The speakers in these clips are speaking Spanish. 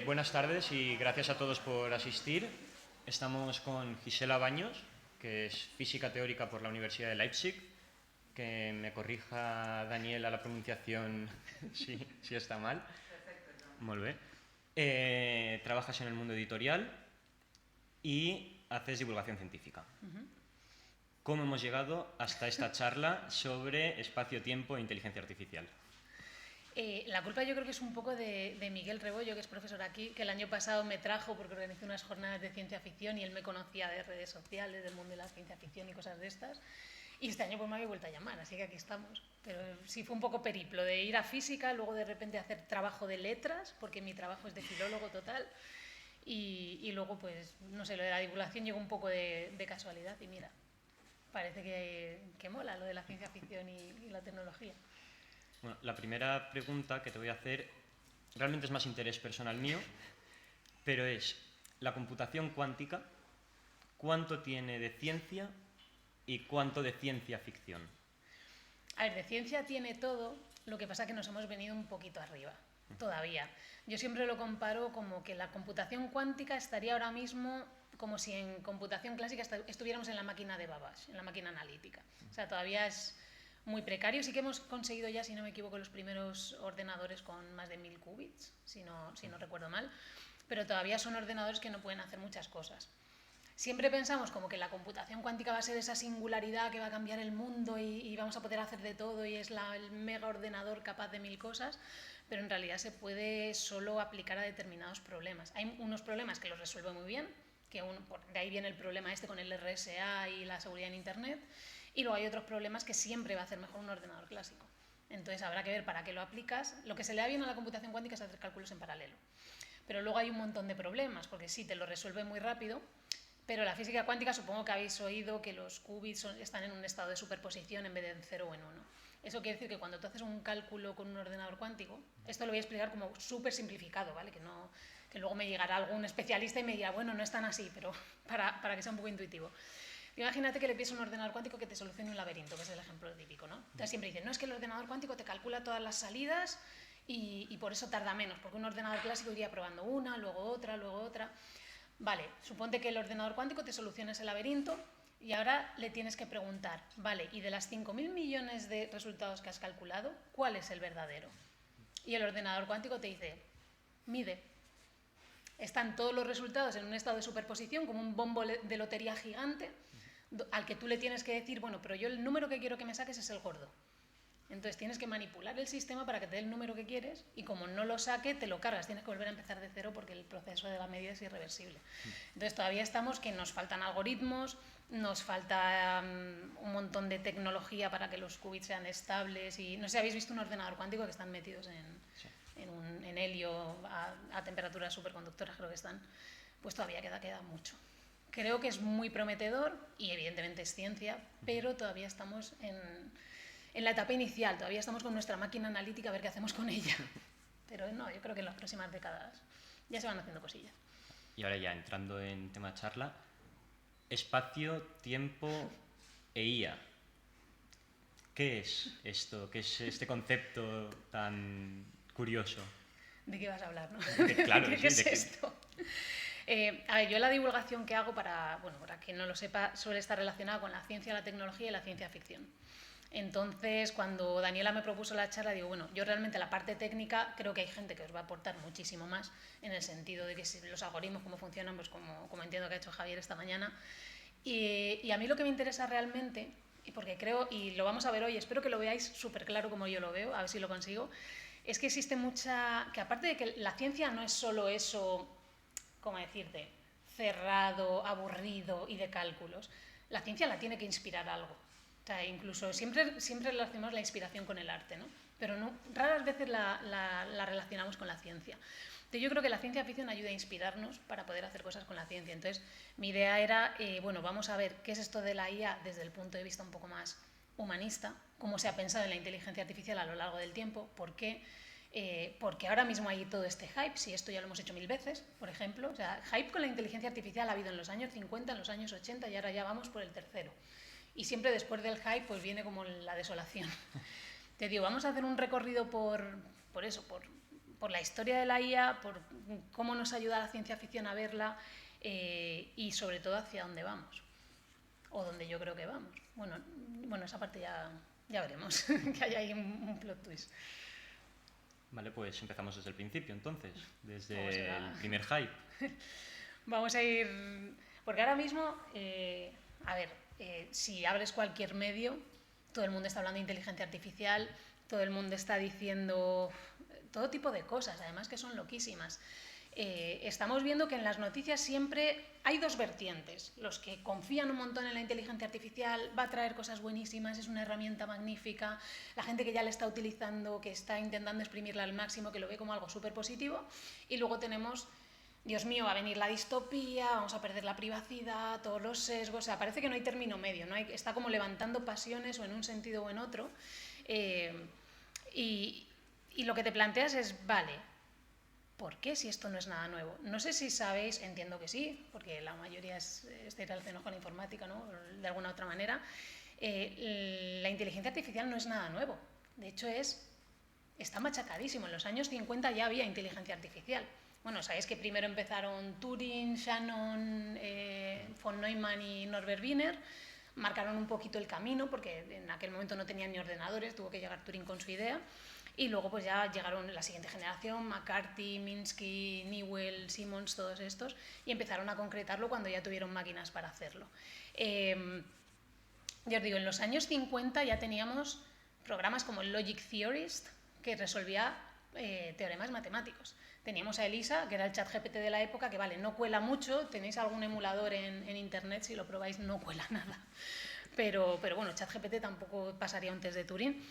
Buenas tardes y gracias a todos por asistir. Estamos con Gisela Baños, que es física teórica por la Universidad de Leipzig. Que me corrija Daniel a la pronunciación si está mal. Perfecto, Joan. Molt bé. Trabajas en el mundo editorial y haces divulgación científica. ¿Cómo hemos llegado hasta esta charla sobre espacio-tiempo e inteligencia artificial? La culpa yo creo que es un poco de Miguel Rebollo, que es profesor aquí, que el año pasado me trajo porque organizé unas jornadas de ciencia ficción y él me conocía de redes sociales, del mundo de la ciencia ficción y cosas de estas. Y este año pues me había vuelto a llamar, así que aquí estamos. Pero sí fue un poco periplo de ir a física, luego de repente hacer trabajo de letras, porque mi trabajo es de filólogo total. Y luego, pues, no sé, lo de la divulgación llegó un poco de casualidad y mira, parece que mola lo de la ciencia ficción y la tecnología. Bueno, la primera pregunta que te voy a hacer realmente es más interés personal mío, pero es la computación cuántica, ¿cuánto tiene de ciencia y cuánto de ciencia ficción? A ver, de ciencia tiene todo, lo que pasa es que nos hemos venido un poquito arriba, todavía. Yo siempre lo comparo como que la computación cuántica estaría ahora mismo como si en computación clásica estuviéramos en la máquina de Babbage, en la máquina analítica. O sea, todavía es muy precario. Sí que hemos conseguido ya, si no me equivoco, los primeros ordenadores con más de 1000 qubits, si no recuerdo mal, pero todavía son ordenadores que no pueden hacer muchas cosas. Siempre pensamos como que la computación cuántica va a ser esa singularidad que va a cambiar el mundo y vamos a poder hacer de todo y es el mega ordenador capaz de 1000 cosas, pero en realidad se puede solo aplicar a determinados problemas. Hay unos problemas que los resuelve muy bien, que de ahí viene el problema este con el RSA y la seguridad en Internet, y luego hay otros problemas que siempre va a hacer mejor un ordenador clásico. Entonces habrá que ver para qué lo aplicas. Lo que se le da bien a la computación cuántica es hacer cálculos en paralelo. Pero luego hay un montón de problemas, porque sí, te lo resuelve muy rápido, pero la física cuántica, supongo que habéis oído que los qubits están en un estado de superposición en vez de en 0 o en 1. Eso quiere decir que cuando tú haces un cálculo con un ordenador cuántico, esto lo voy a explicar como súper simplificado, ¿vale? Que luego me llegará algún especialista y me dirá, bueno, no es tan así, pero para que sea un poco intuitivo. Imagínate que le pides a un ordenador cuántico que te solucione un laberinto, que es el ejemplo típico, ¿no? Entonces siempre dicen, no, es que el ordenador cuántico te calcula todas las salidas y por eso tarda menos, porque un ordenador clásico iría probando una, luego otra, luego otra. Vale, suponte que el ordenador cuántico te soluciona ese laberinto y ahora le tienes que preguntar, vale, y de las 5000 millones de resultados que has calculado, ¿cuál es el verdadero? Y el ordenador cuántico te dice, mide. Están todos los resultados en un estado de superposición, como un bombo de lotería gigante, al que tú le tienes que decir, bueno, pero yo el número que quiero que me saques es el gordo. Entonces tienes que manipular el sistema para que te dé el número que quieres y como no lo saque, te lo cargas. Tienes que volver a empezar de cero porque el proceso de la medida es irreversible. Entonces todavía estamos que nos faltan algoritmos, nos falta un montón de tecnología para que los qubits sean estables. Y no sé si habéis visto un ordenador cuántico que están metidos en helio a temperaturas superconductoras, creo que están. Pues todavía queda mucho. Creo que es muy prometedor y evidentemente es ciencia, pero todavía estamos en la etapa inicial, todavía estamos con nuestra máquina analítica a ver qué hacemos con ella. Pero no, yo creo que en las próximas décadas ya se van haciendo cosillas. Y ahora ya, entrando en tema de charla, espacio, tiempo e IA. ¿Qué es esto? ¿Qué es este concepto tan curioso? ¿De qué vas a hablar, no? Claro, ¿Qué es esto? A ver, yo la divulgación que hago, para quien no lo sepa, suele estar relacionada con la ciencia, la tecnología y la ciencia ficción. Entonces, cuando Daniela me propuso la charla, digo, bueno, yo realmente la parte técnica creo que hay gente que os va a aportar muchísimo más, en el sentido de que si los algoritmos, cómo funcionan, pues como entiendo que ha hecho Javier esta mañana. Y a mí lo que me interesa realmente, y porque creo, y lo vamos a ver hoy, espero que lo veáis súper claro como yo lo veo, a ver si lo consigo, es que existe que aparte de que la ciencia no es solo eso, ¿cómo decirte?, cerrado, aburrido y de cálculos. La ciencia la tiene que inspirar algo. O sea, incluso siempre relacionamos la inspiración con el arte, ¿no? Pero raras veces la relacionamos con la ciencia. Entonces, yo creo que la ciencia ficción ayuda a inspirarnos para poder hacer cosas con la ciencia. Entonces, mi idea era, bueno, vamos a ver qué es esto de la IA desde el punto de vista un poco más humanista, cómo se ha pensado en la inteligencia artificial a lo largo del tiempo, por qué. Porque ahora mismo hay todo este hype, si esto ya lo hemos hecho 1000 veces, por ejemplo. O sea, hype con la inteligencia artificial ha habido en los años 50, en los años 80 y ahora ya vamos por el tercero. Y siempre después del hype pues viene como la desolación. Te digo, vamos a hacer un recorrido por por la historia de la IA, por cómo nos ayuda la ciencia ficción a verla y sobre todo hacia dónde vamos, o donde yo creo que vamos. Bueno, esa parte ya veremos, que hay ahí un plot twist. Vale, pues empezamos desde el principio, entonces, desde el primer hype. Vamos a ir... Porque ahora mismo, si abres cualquier medio, todo el mundo está hablando de inteligencia artificial, todo el mundo está diciendo todo tipo de cosas, además que son loquísimas. Estamos viendo que en las noticias siempre hay dos vertientes. Los que confían un montón en la inteligencia artificial, va a traer cosas buenísimas, es una herramienta magnífica, la gente que ya la está utilizando, que está intentando exprimirla al máximo, que lo ve como algo súper positivo, y luego tenemos... Dios mío, va a venir la distopía, vamos a perder la privacidad, todos los sesgos, o sea, parece que no hay término medio, está como levantando pasiones o en un sentido o en otro, y lo que te planteas es, vale, ¿por qué si esto no es nada nuevo? No sé si sabéis, entiendo que sí, porque la mayoría estáis relacionados con la informática, ¿no? De alguna otra manera, la inteligencia artificial no es nada nuevo, de hecho está machacadísimo, en los años 50 ya había inteligencia artificial. Bueno, sabéis que primero empezaron Turing, Shannon, von Neumann y Norbert Wiener, marcaron un poquito el camino porque en aquel momento no tenían ni ordenadores, tuvo que llegar Turing con su idea, y luego pues ya llegaron la siguiente generación, McCarthy, Minsky, Newell, Simmons, todos estos, y empezaron a concretarlo cuando ya tuvieron máquinas para hacerlo. Ya os digo, en los años 50 ya teníamos programas como el Logic Theorist, que resolvía teoremas matemáticos. Teníamos a ELISA, que era el chat GPT de la época, que vale, no cuela mucho, tenéis algún emulador en internet, si lo probáis no cuela nada. Pero bueno, chat GPT tampoco pasaría un test de Turing.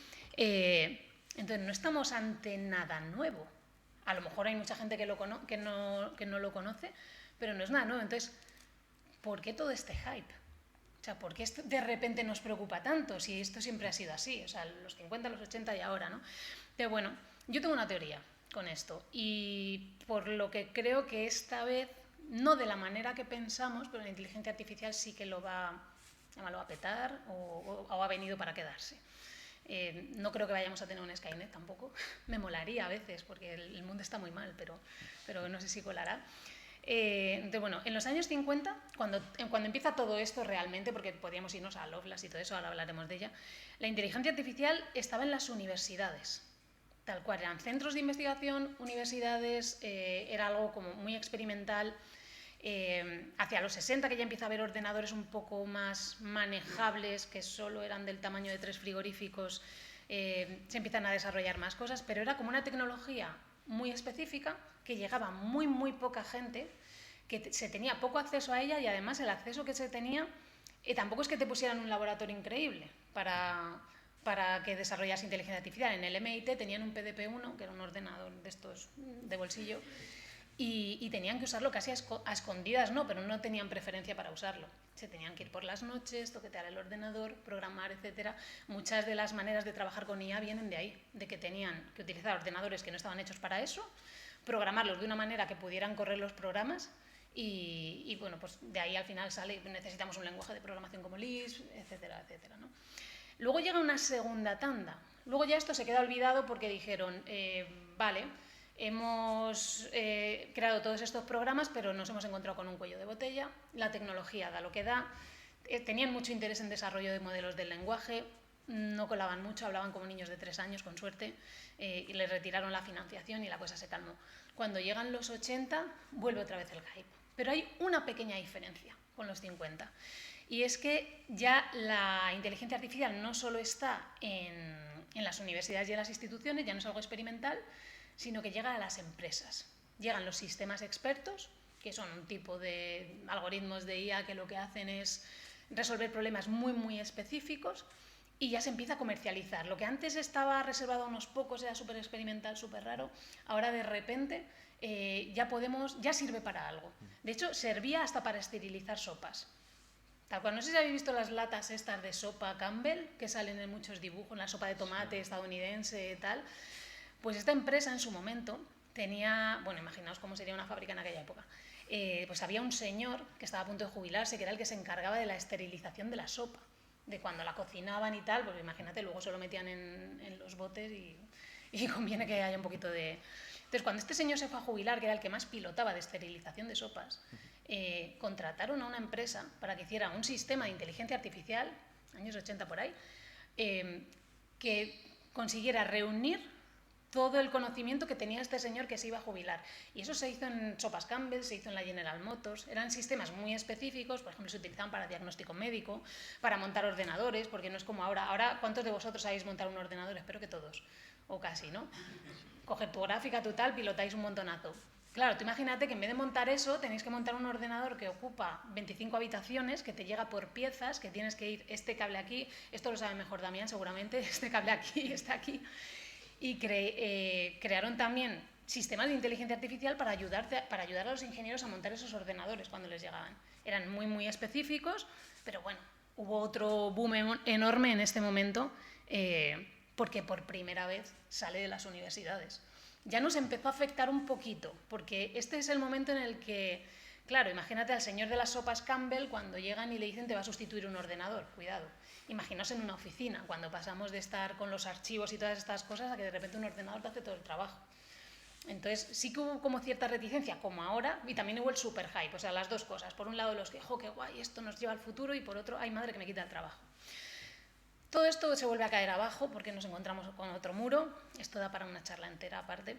Entonces no estamos ante nada nuevo. A lo mejor hay mucha gente que no lo conoce, pero no es nada nuevo. Entonces, ¿por qué todo este hype? O sea, ¿por qué esto de repente nos preocupa tanto? Si esto siempre ha sido así, o sea, los 50, los 80 y ahora, ¿no? Pero bueno, yo tengo una teoría con esto y por lo que creo que esta vez, no de la manera que pensamos, pero la inteligencia artificial sí que lo va a petar o ha venido para quedarse. No creo que vayamos a tener un Skynet tampoco, me molaría a veces porque el mundo está muy mal, pero no sé si colará. Entonces, bueno, en los años 50, cuando empieza todo esto realmente, porque podríamos irnos a Lovelace y todo eso, ahora hablaremos de ella, la inteligencia artificial estaba en las universidades, tal cual, eran centros de investigación, universidades, era algo como muy experimental. Hacia los 60, que ya empieza a haber ordenadores un poco más manejables, que solo eran del tamaño de 3 frigoríficos, se empiezan a desarrollar más cosas, pero era como una tecnología muy específica, que llegaba muy poca gente, que se tenía poco acceso a ella y además el acceso que se tenía tampoco es que te pusieran un laboratorio increíble para que desarrollas inteligencia artificial. En el MIT tenían un PDP-1, que era un ordenador de estos de bolsillo, y tenían que usarlo casi a escondidas, no, pero no tenían preferencia para usarlo. Se tenían que ir por las noches, toquetear el ordenador, programar, etcétera. Muchas de las maneras de trabajar con IA vienen de ahí, de que tenían que utilizar ordenadores que no estaban hechos para eso, programarlos de una manera que pudieran correr los programas y bueno, pues de ahí al final sale, necesitamos un lenguaje de programación como Lisp, etcétera, etcétera, ¿no? Luego llega una segunda tanda. Luego ya esto se queda olvidado porque dijeron, vale, hemos creado todos estos programas, pero nos hemos encontrado con un cuello de botella, la tecnología da lo que da, tenían mucho interés en desarrollo de modelos del lenguaje, no colaban mucho, hablaban como niños de 3 años, con suerte, y les retiraron la financiación y la cosa se calmó. Cuando llegan los 80, vuelve otra vez el hype. Pero hay una pequeña diferencia con los 50, y es que ya la inteligencia artificial no solo está en las universidades y en las instituciones, ya no es algo experimental, sino que llega a las empresas. Llegan los sistemas expertos, que son un tipo de algoritmos de IA que lo que hacen es resolver problemas muy específicos, y ya se empieza a comercializar. Lo que antes estaba reservado a unos pocos, era súper experimental, súper raro, ahora de repente ya sirve para algo. De hecho, servía hasta para esterilizar sopas. Tal cual, no sé si habéis visto las latas estas de sopa Campbell, que salen en muchos dibujos, la sopa de tomate estadounidense y tal. Pues esta empresa en su momento tenía, bueno, imaginaos cómo sería una fábrica en aquella época, pues había un señor que estaba a punto de jubilarse, que era el que se encargaba de la esterilización de la sopa, de cuando la cocinaban y tal, pues imagínate, luego se lo metían en los botes y conviene que haya un poquito de Entonces, cuando este señor se fue a jubilar, que era el que más pilotaba de esterilización de sopas, contrataron a una empresa para que hiciera un sistema de inteligencia artificial, años 80 por ahí, que consiguiera reunir todo el conocimiento que tenía este señor que se iba a jubilar. Y eso se hizo en Sopas Campbell, se hizo en la General Motors. Eran sistemas muy específicos, por ejemplo, se utilizaban para diagnóstico médico, para montar ordenadores, porque no es como ahora. Ahora, ¿cuántos de vosotros sabéis montar un ordenador? Espero que todos, o casi, ¿no? Coger tu gráfica, tu tal, pilotáis un montonazo. Claro, tú imagínate que en vez de montar eso, tenéis que montar un ordenador que ocupa 25 habitaciones, que te llega por piezas, que tienes que ir este cable aquí, esto lo sabe mejor Damián seguramente, este cable aquí, este aquí. Y crearon también sistemas de inteligencia artificial para ayudar a los ingenieros a montar esos ordenadores cuando les llegaban. Eran muy, muy específicos, pero bueno, hubo otro boom enorme en este momento porque por primera vez sale de las universidades. Ya nos empezó a afectar un poquito, porque este es el momento en el que, claro, imagínate al señor de las sopas Campbell cuando llegan y le dicen te va a sustituir un ordenador, cuidado. Imaginaos en una oficina, cuando pasamos de estar con los archivos y todas estas cosas a que de repente un ordenador te hace todo el trabajo. Entonces sí que hubo como cierta reticencia, como ahora, y también hubo el super hype, o sea, las dos cosas. Por un lado los que, qué guay, esto nos lleva al futuro, y por otro, ay madre que me quita el trabajo. Todo esto se vuelve a caer abajo porque nos encontramos con otro muro, esto da para una charla entera aparte.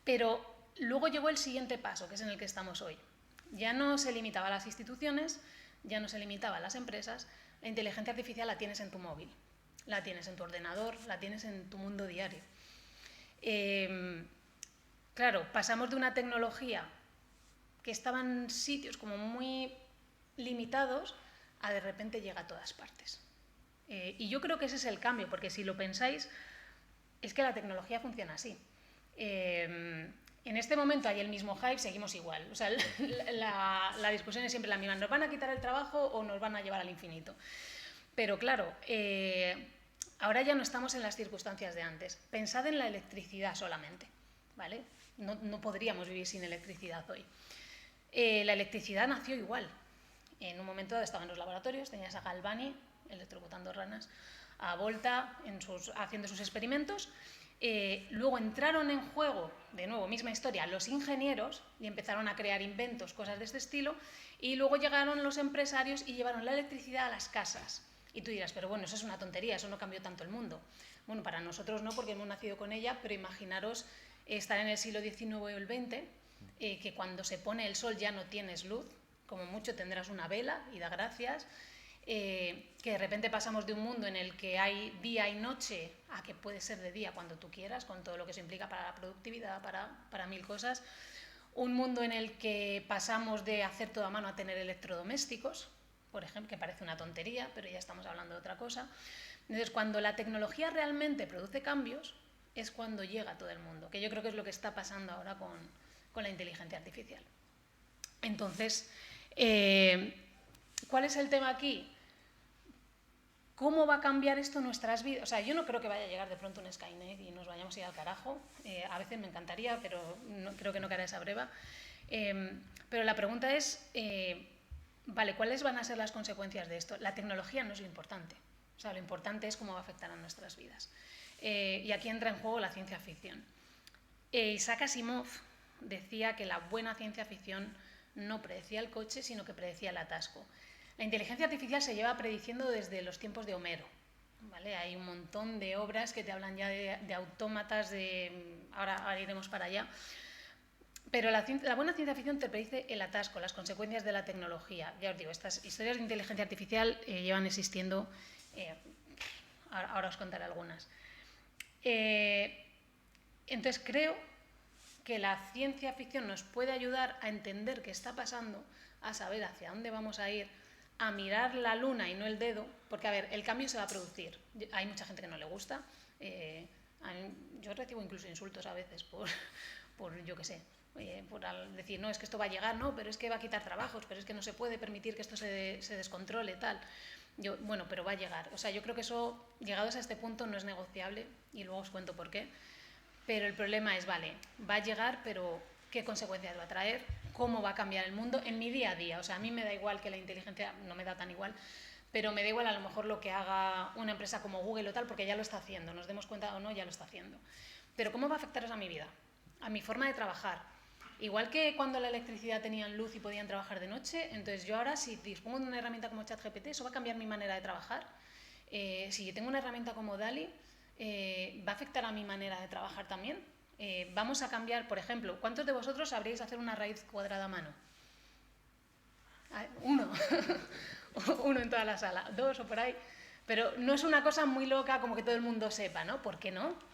Pero luego llegó el siguiente paso, que es en el que estamos hoy. Ya no se limitaba a las instituciones, ya no se limitaba a las empresas. La inteligencia artificial la tienes en tu móvil, la tienes en tu ordenador, la tienes en tu mundo diario. Claro, pasamos de una tecnología que estaba en sitios como muy limitados a de repente llega a todas partes. Y yo creo que ese es el cambio, porque si lo pensáis, es que la tecnología funciona así. En este momento hay el mismo hype, seguimos igual. O sea, la discusión es siempre la misma. ¿Nos van a quitar el trabajo o nos van a llevar al infinito? Pero claro, ahora ya no estamos en las circunstancias de antes. Pensad en la electricidad solamente, ¿vale? No podríamos vivir sin electricidad hoy. La electricidad nació igual. En un momento dado estaba en los laboratorios, tenías a Galvani electrocutando ranas, a Volta haciendo sus experimentos. Luego entraron en juego, de nuevo, misma historia, los ingenieros y empezaron a crear inventos, cosas de este estilo, y luego llegaron los empresarios y llevaron la electricidad a las casas. Y tú dirás, pero bueno, eso es una tontería, eso no cambió tanto el mundo. Bueno, para nosotros no, porque hemos nacido con ella, pero imaginaros estar en el siglo XIX o el XX, que cuando se pone el sol ya no tienes luz, como mucho tendrás una vela y da gracias. Que de repente pasamos de un mundo en el que hay día y noche a que puede ser de día cuando tú quieras, con todo lo que eso implica para la productividad, para mil cosas. Un mundo en el que pasamos de hacer todo a mano a tener electrodomésticos, por ejemplo, que parece una tontería, pero ya estamos hablando de otra cosa. Entonces, cuando la tecnología realmente produce cambios, es cuando llega a todo el mundo, que yo creo que es lo que está pasando ahora con la inteligencia artificial. Entonces, ¿cuál es el tema aquí? ¿Cómo va a cambiar esto nuestras vidas? O sea, yo no creo que vaya a llegar de pronto un Skynet y nos vayamos a ir al carajo. A veces me encantaría, pero creo que no caerá esa breva. Pero la pregunta es, vale, ¿cuáles van a ser las consecuencias de esto? La tecnología no es lo importante. O sea, lo importante es cómo va a afectar a nuestras vidas. Y aquí entra en juego la ciencia ficción. Isaac Asimov decía que la buena ciencia ficción no predecía el coche, sino que predecía el atasco. La inteligencia artificial se lleva prediciendo desde los tiempos de Homero, ¿vale? Hay un montón de obras que te hablan ya de autómatas, ahora iremos para allá. Pero la buena ciencia ficción te predice el atasco, las consecuencias de la tecnología. Ya os digo, estas historias de inteligencia artificial llevan existiendo, ahora os contaré algunas. Entonces creo que la ciencia ficción nos puede ayudar a entender qué está pasando, a saber hacia dónde vamos a ir, a mirar la luna y no el dedo, porque, a ver, el cambio se va a producir. Hay mucha gente que no le gusta. Yo recibo incluso insultos a veces por yo qué sé, por decir, no, es que esto va a llegar, no, pero es que va a quitar trabajos, pero es que no se puede permitir que esto se descontrole, tal. Bueno, pero va a llegar. O sea, yo creo que eso, llegados a este punto, no es negociable, y luego os cuento por qué. Pero el problema es, vale, va a llegar, pero ¿qué consecuencias va a traer? ¿Cómo va a cambiar el mundo en mi día a día? O sea, a mí me da igual que la inteligencia, no me da tan igual, pero me da igual a lo mejor lo que haga una empresa como Google o tal, porque ya lo está haciendo, nos demos cuenta o no, ya lo está haciendo. Pero ¿cómo va a afectar eso a mi vida? A mi forma de trabajar. Igual que cuando la electricidad tenían luz y podían trabajar de noche, entonces yo ahora si dispongo de una herramienta como ChatGPT, eso va a cambiar mi manera de trabajar. Si yo tengo una herramienta como DALL-E, ¿va a afectar a mi manera de trabajar también? Vamos a cambiar, por ejemplo, ¿cuántos de vosotros sabréis hacer una raíz cuadrada a mano? Uno. Uno en toda la sala, 2 o por ahí. Pero no es una cosa muy loca como que todo el mundo sepa, ¿no? ¿Por qué no?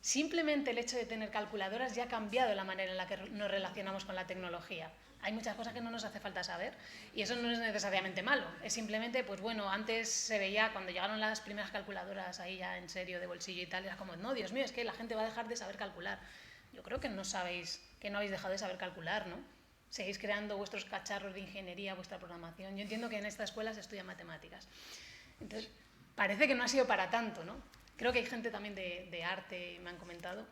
Simplemente el hecho de tener calculadoras ya ha cambiado la manera en la que nos relacionamos con la tecnología. Hay muchas cosas que no nos hace falta saber y eso no es necesariamente malo. Es simplemente, pues bueno, antes se veía cuando llegaron las primeras calculadoras ahí ya en serio de bolsillo y tal, era como, no, Dios mío, es que la gente va a dejar de saber calcular. Yo creo que no sabéis, que no habéis dejado de saber calcular, ¿no? Seguís creando vuestros cacharros de ingeniería, vuestra programación. Yo entiendo que en esta escuela se estudia matemáticas. Entonces, parece que no ha sido para tanto, ¿no? Creo que hay gente también de arte, me han comentado,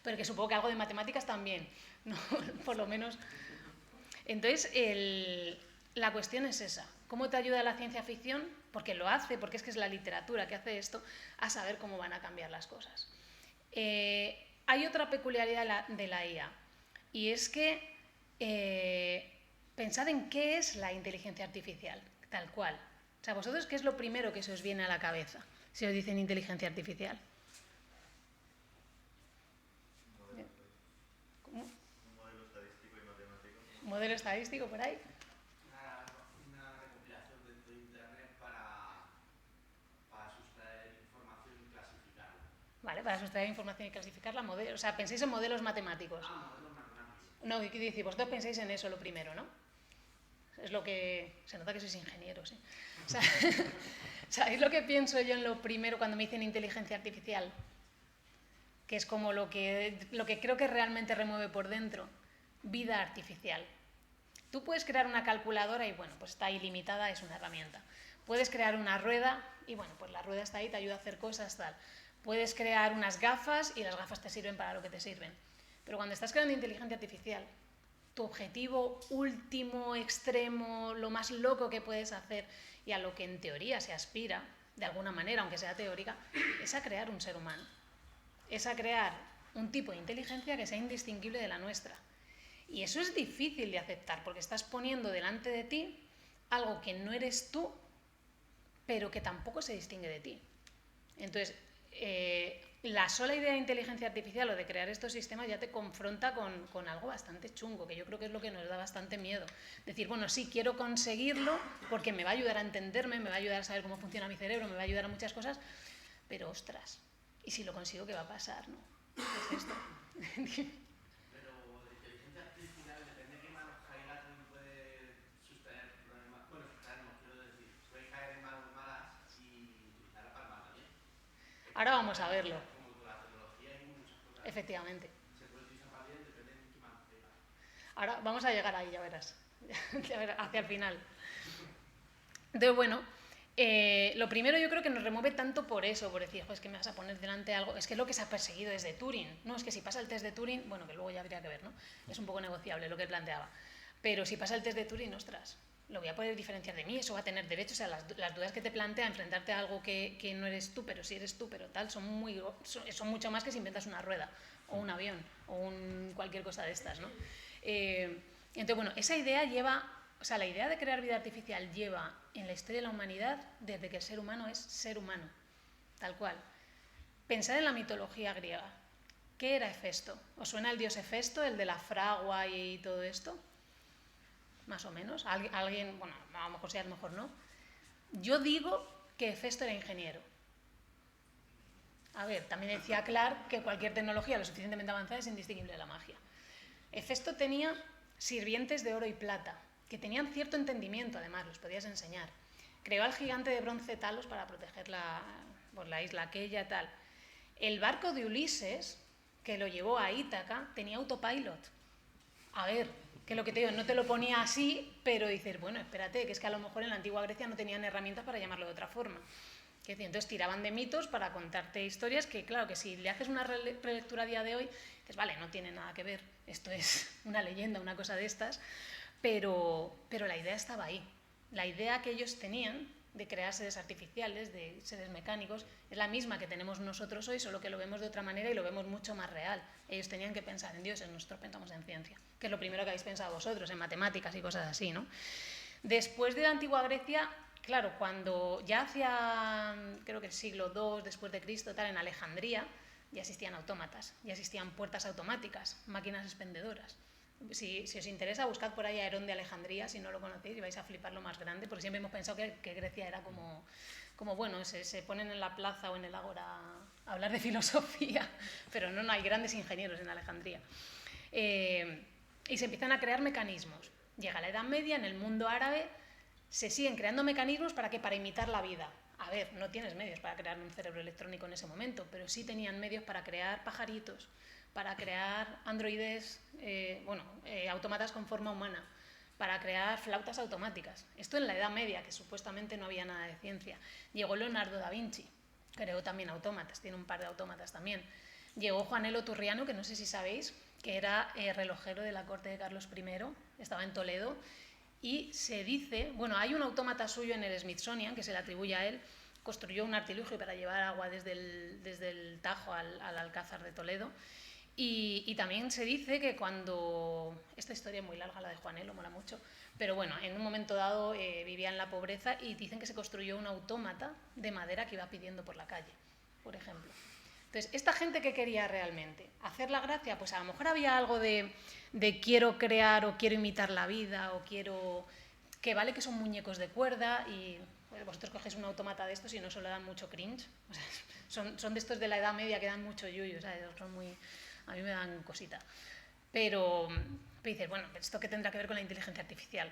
pero que supongo que algo de matemáticas también, ¿no? Por lo menos. Entonces, la cuestión es esa. ¿Cómo te ayuda la ciencia ficción? Porque lo hace, porque es que es la literatura que hace esto, a saber cómo van a cambiar las cosas. Hay otra peculiaridad de la IA, y es que pensad en qué es la inteligencia artificial, tal cual. O sea, vosotros, ¿qué es lo primero que se os viene a la cabeza si os dicen inteligencia artificial? ¿Cómo? Un modelo estadístico y matemático. ¿Un modelo estadístico por ahí? Una recopilación dentro de Internet para sustraer información y clasificarla. Vale, para sustraer información y clasificarla, o sea, pensáis en modelos matemáticos. Modelos matemáticos. No, ¿qué decir? Vosotros pensáis en eso lo primero, ¿no? Es lo que... Se nota que sois ingenieros, ¿eh? O sea, ¿sabéis lo que pienso yo en lo primero cuando me dicen inteligencia artificial? Que es como lo que creo que realmente remueve por dentro. Vida artificial. Tú puedes crear una calculadora y, bueno, pues está ilimitada, es una herramienta. Puedes crear una rueda y, bueno, pues la rueda está ahí, te ayuda a hacer cosas, tal. Puedes crear unas gafas y las gafas te sirven para lo que te sirven. Pero cuando estás creando inteligencia artificial, tu objetivo último, extremo, lo más loco que puedes hacer y a lo que en teoría se aspira, de alguna manera, aunque sea teórica, es a crear un ser humano. Es a crear un tipo de inteligencia que sea indistinguible de la nuestra. Y eso es difícil de aceptar porque estás poniendo delante de ti algo que no eres tú, pero que tampoco se distingue de ti. Entonces, la sola idea de inteligencia artificial o de crear estos sistemas ya te confronta con algo bastante chungo, que yo creo que es lo que nos da bastante miedo. Decir, bueno, sí, quiero conseguirlo porque me va a ayudar a entenderme, me va a ayudar a saber cómo funciona mi cerebro, me va a ayudar a muchas cosas, pero ostras, ¿y si lo consigo qué va a pasar? ¿No? ¿Qué es esto? Pero la inteligencia artificial, depende de qué manos caiga, también puede sustraer problemas. Bueno, sustraer no, quiero decir, puede caer en manos malas y utilizarla para mal también. Ahora vamos a verlo. Como con la tecnología hay muchas cosas. Efectivamente. Se puede utilizar para bien, depende de qué manos caiga. Ahora vamos a llegar ahí, ya verás. Ya verás, hacia el final. Entonces, bueno, lo primero yo creo que nos remueve tanto por eso, por decir, es que me vas a poner delante algo, es que es lo que se ha perseguido desde Turing, no, es que si pasa el test de Turing, bueno, que luego ya habría que ver, ¿no? Es un poco negociable lo que planteaba, pero si pasa el test de Turing, ostras, lo voy a poder diferenciar de mí, eso va a tener derechos, o sea, las dudas que te plantea enfrentarte a algo que no eres tú, pero sí eres tú, pero tal, son mucho más que si inventas una rueda, o un avión, o cualquier cosa de estas, ¿no? Entonces, bueno, esa idea lleva... O sea, la idea de crear vida artificial lleva en la historia de la humanidad desde que el ser humano es ser humano, tal cual. Pensad en la mitología griega. ¿Qué era Hefesto? ¿Os suena el dios Hefesto, el de la fragua y todo esto? Más o menos. Alguien, bueno, a lo mejor sí, a lo mejor no. Yo digo que Hefesto era ingeniero. A ver, también decía Clarke que cualquier tecnología lo suficientemente avanzada es indistinguible de la magia. Hefesto tenía sirvientes de oro y plata, que tenían cierto entendimiento, además, los podías enseñar. Creó al gigante de bronce Talos para proteger la isla aquella, tal. El barco de Ulises, que lo llevó a Ítaca, tenía autopilot. A ver, que lo que te digo, no te lo ponía así, pero dices, bueno, espérate, que es que a lo mejor en la antigua Grecia no tenían herramientas para llamarlo de otra forma. Entonces tiraban de mitos para contarte historias que, claro, que si le haces una relectura a día de hoy, dices, vale, no tiene nada que ver, esto es una leyenda, una cosa de estas, pero la idea estaba ahí. La idea que ellos tenían de crear seres artificiales, de seres mecánicos, es la misma que tenemos nosotros hoy, solo que lo vemos de otra manera y lo vemos mucho más real. Ellos tenían que pensar en dioses, nosotros pensamos en ciencia, que es lo primero que habéis pensado vosotros, en matemáticas y cosas así, ¿no? Después de la antigua Grecia, claro, cuando ya hacia, creo que el siglo II después de Cristo, tal, en Alejandría, ya existían autómatas, ya existían puertas automáticas, máquinas expendedoras. Si os interesa, buscad por ahí a Herón de Alejandría, si no lo conocéis, y vais a flipar lo más grande, porque siempre hemos pensado que Grecia era como bueno, se ponen en la plaza o en el ágora a hablar de filosofía, pero no hay grandes ingenieros en Alejandría. Y se empiezan a crear mecanismos. Llega la Edad Media, en el mundo árabe se siguen creando mecanismos para imitar la vida. A ver, no tienes medios para crear un cerebro electrónico en ese momento, pero sí tenían medios para crear pajaritos, para crear androides, autómatas con forma humana, para crear flautas automáticas. Esto en la Edad Media, que supuestamente no había nada de ciencia. Llegó Leonardo da Vinci, creó también autómatas, tiene un par de autómatas también. Llegó Juanelo Turriano, que no sé si sabéis, que era relojero de la corte de Carlos I, estaba en Toledo, y se dice, bueno, hay un autómata suyo en el Smithsonian, que se le atribuye a él, construyó un artilugio para llevar agua desde el Tajo al Alcázar de Toledo. Y también se dice que cuando, esta historia es muy larga, la de Juanelo, mola mucho, pero bueno, en un momento dado vivía en la pobreza y dicen que se construyó un autómata de madera que iba pidiendo por la calle, por ejemplo. Entonces, ¿esta gente qué quería realmente? ¿Hacer la gracia? Pues a lo mejor había algo de quiero crear o quiero imitar la vida o quiero... que vale que son muñecos de cuerda y vosotros cogéis un autómata de estos y no solo dan mucho cringe, o sea, son de estos de la Edad Media que dan mucho yuyu, ¿sabes? Son muy... a mí me dan cosita. Pero dices, bueno, ¿esto qué tendrá que ver con la inteligencia artificial?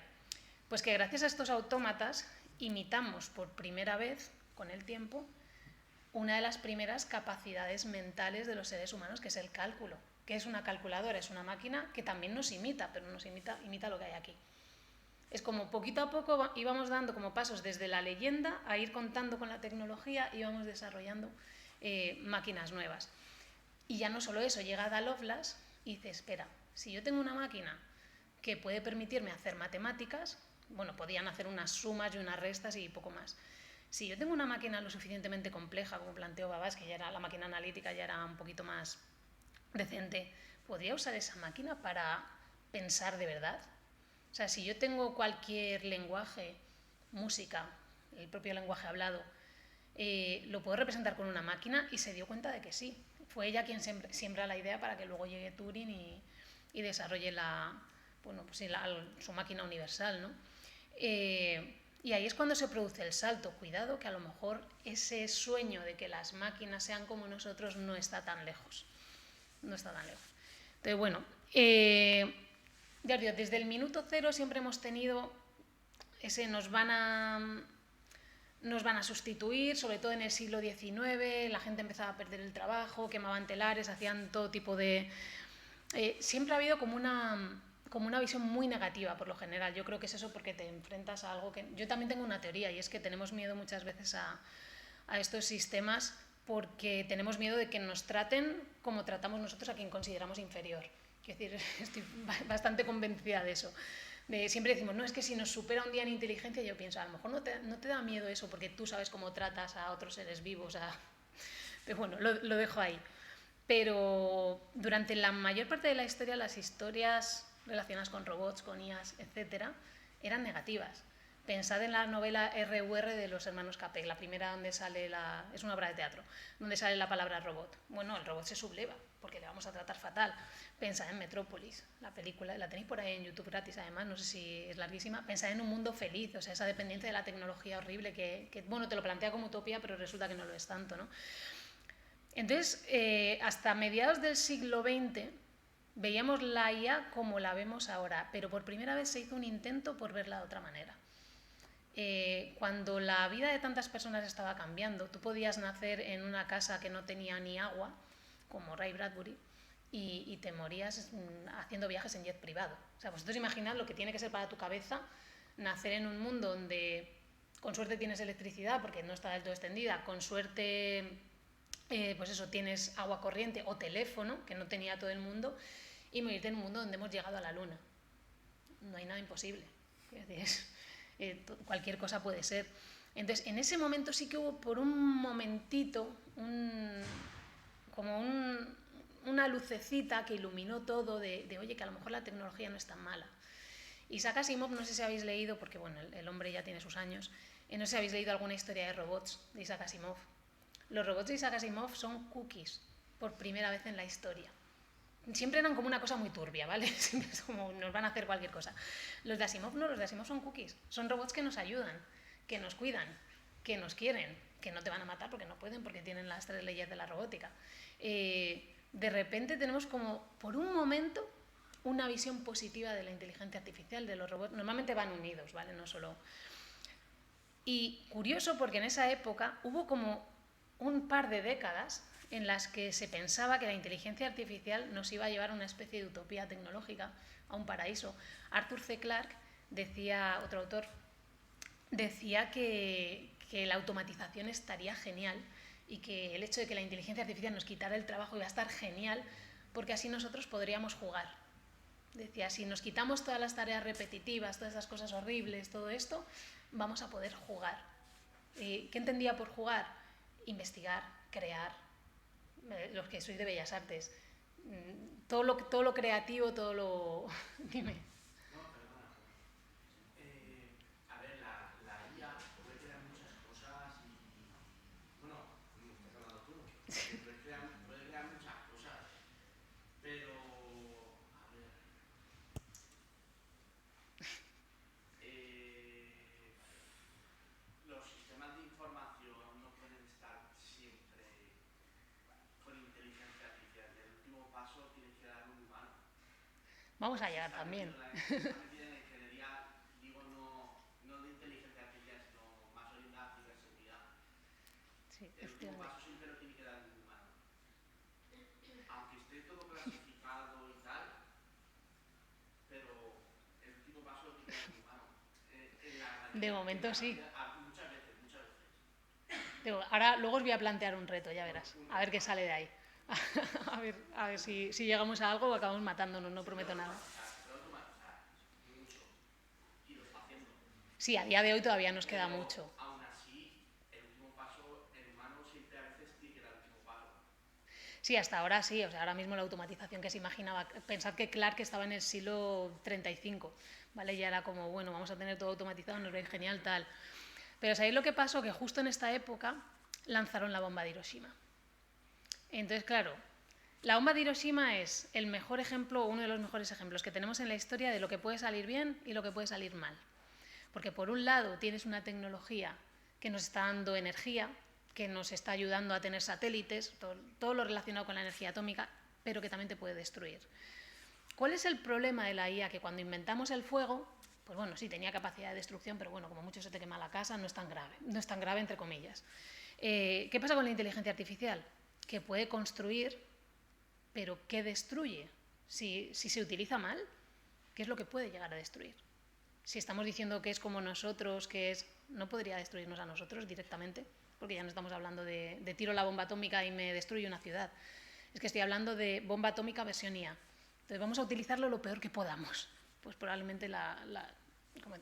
Pues que gracias a estos autómatas imitamos por primera vez, con el tiempo, una de las primeras capacidades mentales de los seres humanos, que es el cálculo. Que es una calculadora, es una máquina que también nos imita, pero nos imita lo que hay aquí. Es como poquito a poco íbamos dando como pasos desde la leyenda a ir contando con la tecnología, íbamos desarrollando máquinas nuevas. Y ya no solo eso, llega Ada Lovelace y dice, espera, si yo tengo una máquina que puede permitirme hacer matemáticas, bueno, podían hacer unas sumas y unas restas y poco más. Si yo tengo una máquina lo suficientemente compleja, como planteó Babbage, que ya era la máquina analítica, ya era un poquito más decente, ¿podría usar esa máquina para pensar de verdad? O sea, si yo tengo cualquier lenguaje, música, el propio lenguaje hablado, lo puedo representar con una máquina, y se dio cuenta de que sí. Fue ella quien siembra la idea para que luego llegue Turing y desarrolle su máquina universal, ¿no? Y ahí es cuando se produce el salto. Cuidado, que a lo mejor ese sueño de que las máquinas sean como nosotros no está tan lejos. No está tan lejos. Entonces, bueno, ya os digo, desde el minuto cero siempre hemos tenido ese nos van a sustituir, sobre todo en el siglo XIX, la gente empezaba a perder el trabajo, quemaban telares, hacían todo tipo de... siempre ha habido como una visión muy negativa por lo general. Yo creo que es eso porque te enfrentas a algo que... Yo también tengo una teoría, y es que tenemos miedo muchas veces a estos sistemas porque tenemos miedo de que nos traten como tratamos nosotros a quien consideramos inferior. Es decir, estoy bastante convencida de eso. Siempre decimos, no, es que si nos supera un día en inteligencia, yo pienso, a lo mejor no te da miedo eso porque tú sabes cómo tratas a otros seres vivos. Pero bueno, lo dejo ahí. Pero durante la mayor parte de la historia, las historias relacionadas con robots, con IAs, etcétera, eran negativas. Pensad en la novela R.U.R. de los hermanos Capek, la primera donde sale es una obra de teatro, donde sale la palabra robot. Bueno, el robot se subleva porque le vamos a tratar fatal. Pensad en Metrópolis, la película, la tenéis por ahí en YouTube gratis además, no sé si es larguísima. Pensad en Un mundo feliz, o sea, esa dependencia de la tecnología horrible que bueno, te lo plantea como utopía, pero resulta que no lo es tanto, ¿no? Entonces, hasta mediados del siglo XX veíamos la IA como la vemos ahora, pero por primera vez se hizo un intento por verla de otra manera. Cuando la vida de tantas personas estaba cambiando, tú podías nacer en una casa que no tenía ni agua, como Ray Bradbury, y te morías haciendo viajes en jet privado. O sea, vosotros imaginad lo que tiene que ser para tu cabeza nacer en un mundo donde con suerte tienes electricidad porque no está del todo extendida, con suerte pues eso, tienes agua corriente o teléfono, que no tenía todo el mundo, y morirte en un mundo donde hemos llegado a la luna. No hay nada imposible. Es decir, cualquier cosa puede ser. Entonces, en ese momento sí que hubo por un momentito una lucecita que iluminó todo de, oye, que a lo mejor la tecnología no es tan mala. Isaac Asimov, no sé si habéis leído, porque bueno, el hombre ya tiene sus años, no sé si habéis leído alguna historia de robots de Isaac Asimov. Los robots de Isaac Asimov son cookies, por primera vez en la historia. Siempre eran como una cosa muy turbia, ¿vale? Siempre es como nos van a hacer cualquier cosa. Los de Asimov no, los de Asimov son cookies, son robots que nos ayudan, que nos cuidan, que nos quieren, que no te van a matar porque no pueden, porque tienen las 3 leyes de la robótica. De repente tenemos como, por un momento, una visión positiva de la inteligencia artificial, de los robots. Normalmente van unidos, ¿vale? No solo... Y curioso porque en esa época hubo como un par de décadas en las que se pensaba que la inteligencia artificial nos iba a llevar a una especie de utopía tecnológica, a un paraíso. Arthur C. Clarke decía, otro autor, decía que la automatización estaría genial y que el hecho de que la inteligencia artificial nos quitara el trabajo iba a estar genial porque así nosotros podríamos jugar. Decía, si nos quitamos todas las tareas repetitivas, todas esas cosas horribles, todo esto, vamos a poder jugar. ¿Qué entendía por jugar? Investigar, crear. Los que sois de Bellas Artes. Todo lo creativo, todo lo... Dime. No, perdona. A ver, la IA puede crear muchas cosas y... Bueno, estás hablando tú. Puede crear muchas cosas, pero... A ver... los sistemas de información no pueden estar siempre con inteligencia artificial. El último paso tiene que dar un humano. Vamos a llegar también. Está metida en ingeniería, digo, no de inteligencia artificial, sino más orientada a ciberseguridad. Sí, El último paso siempre lo tiene que dar un humano. Aunque esté todo clasificado y tal, pero el último paso lo tiene que dar un humano. De momento sí. Muchas veces. Ahora, luego os voy a plantear un reto, ya verás. A ver qué sale de ahí. A ver si llegamos a algo o acabamos matándonos, no prometo nada. Sí, a día de hoy todavía nos queda mucho. Aún así, el último paso, el humano siempre a veces tiene que dar el último paso. Sí, hasta ahora sí. O sea, ahora mismo la automatización que se imaginaba. Pensad que Clarke estaba en el siglo 35, ¿vale? Ya era como, bueno, vamos a tener todo automatizado, nos va a ir genial, tal. Pero ¿sabéis lo que pasó? Que justo en esta época lanzaron la bomba de Hiroshima. Entonces, claro, la bomba de Hiroshima es el mejor ejemplo, uno de los mejores ejemplos que tenemos en la historia de lo que puede salir bien y lo que puede salir mal. Porque por un lado tienes una tecnología que nos está dando energía, que nos está ayudando a tener satélites, todo lo relacionado con la energía atómica, pero que también te puede destruir. ¿Cuál es el problema de la IA? Que cuando inventamos el fuego, pues bueno, sí tenía capacidad de destrucción, pero bueno, como mucho se te quema la casa, no es tan grave entre comillas. ¿Qué pasa con la inteligencia artificial? Que puede construir, pero ¿qué destruye? Si se utiliza mal, ¿qué es lo que puede llegar a destruir? Si estamos diciendo que es como nosotros, no podría destruirnos a nosotros directamente, porque ya no estamos hablando de tiro la bomba atómica y me destruye una ciudad. Es que estoy hablando de bomba atómica versión IA. Entonces vamos a utilizarlo lo peor que podamos. Pues probablemente la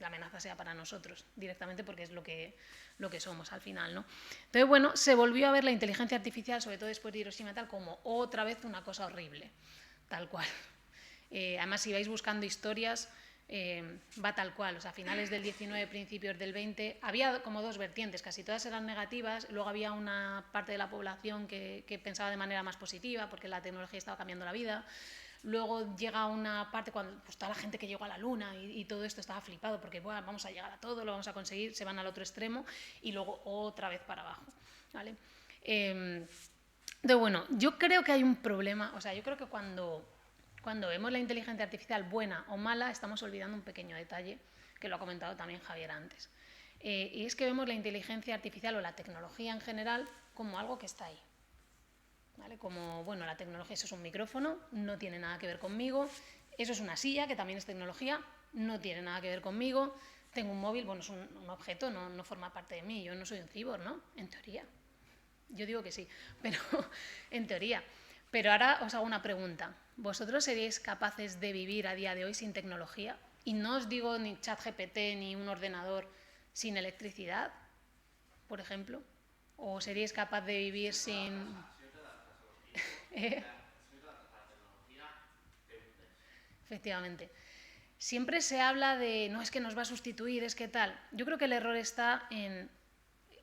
amenaza sea para nosotros directamente, porque es lo que somos al final, ¿no? Entonces, bueno, se volvió a ver la inteligencia artificial, sobre todo después de Hiroshima y tal, como otra vez una cosa horrible, tal cual. Además, si vais buscando historias, va tal cual. O sea, a finales del 19, principios del 20, había como dos vertientes, casi todas eran negativas, luego había una parte de la población que pensaba de manera más positiva, porque la tecnología estaba cambiando la vida. Luego llega una parte cuando pues, toda la gente que llegó a la Luna y todo esto estaba flipado porque bueno, vamos a llegar a todo, lo vamos a conseguir, se van al otro extremo y luego otra vez para abajo, ¿vale? Entonces, bueno, yo creo que hay un problema, o sea, yo creo que cuando vemos la inteligencia artificial buena o mala, estamos olvidando un pequeño detalle que lo ha comentado también Javier antes. Y es que vemos la inteligencia artificial o la tecnología en general como algo que está ahí. ¿Vale? Como, bueno, la tecnología, eso es un micrófono, no tiene nada que ver conmigo, eso es una silla, que también es tecnología, no tiene nada que ver conmigo, tengo un móvil, bueno, es un objeto, no forma parte de mí, yo no soy un cyborg, ¿no? En teoría. Yo digo que sí, pero en teoría. Pero ahora os hago una pregunta. ¿Vosotros seríais capaces de vivir a día de hoy sin tecnología? Y no os digo ni ChatGPT ni un ordenador sin electricidad. por ejemplo? ¿O seríais capaz de vivir sin...? Efectivamente. Siempre se habla de, no, es que nos va a sustituir, es que tal. Yo creo que el error está en...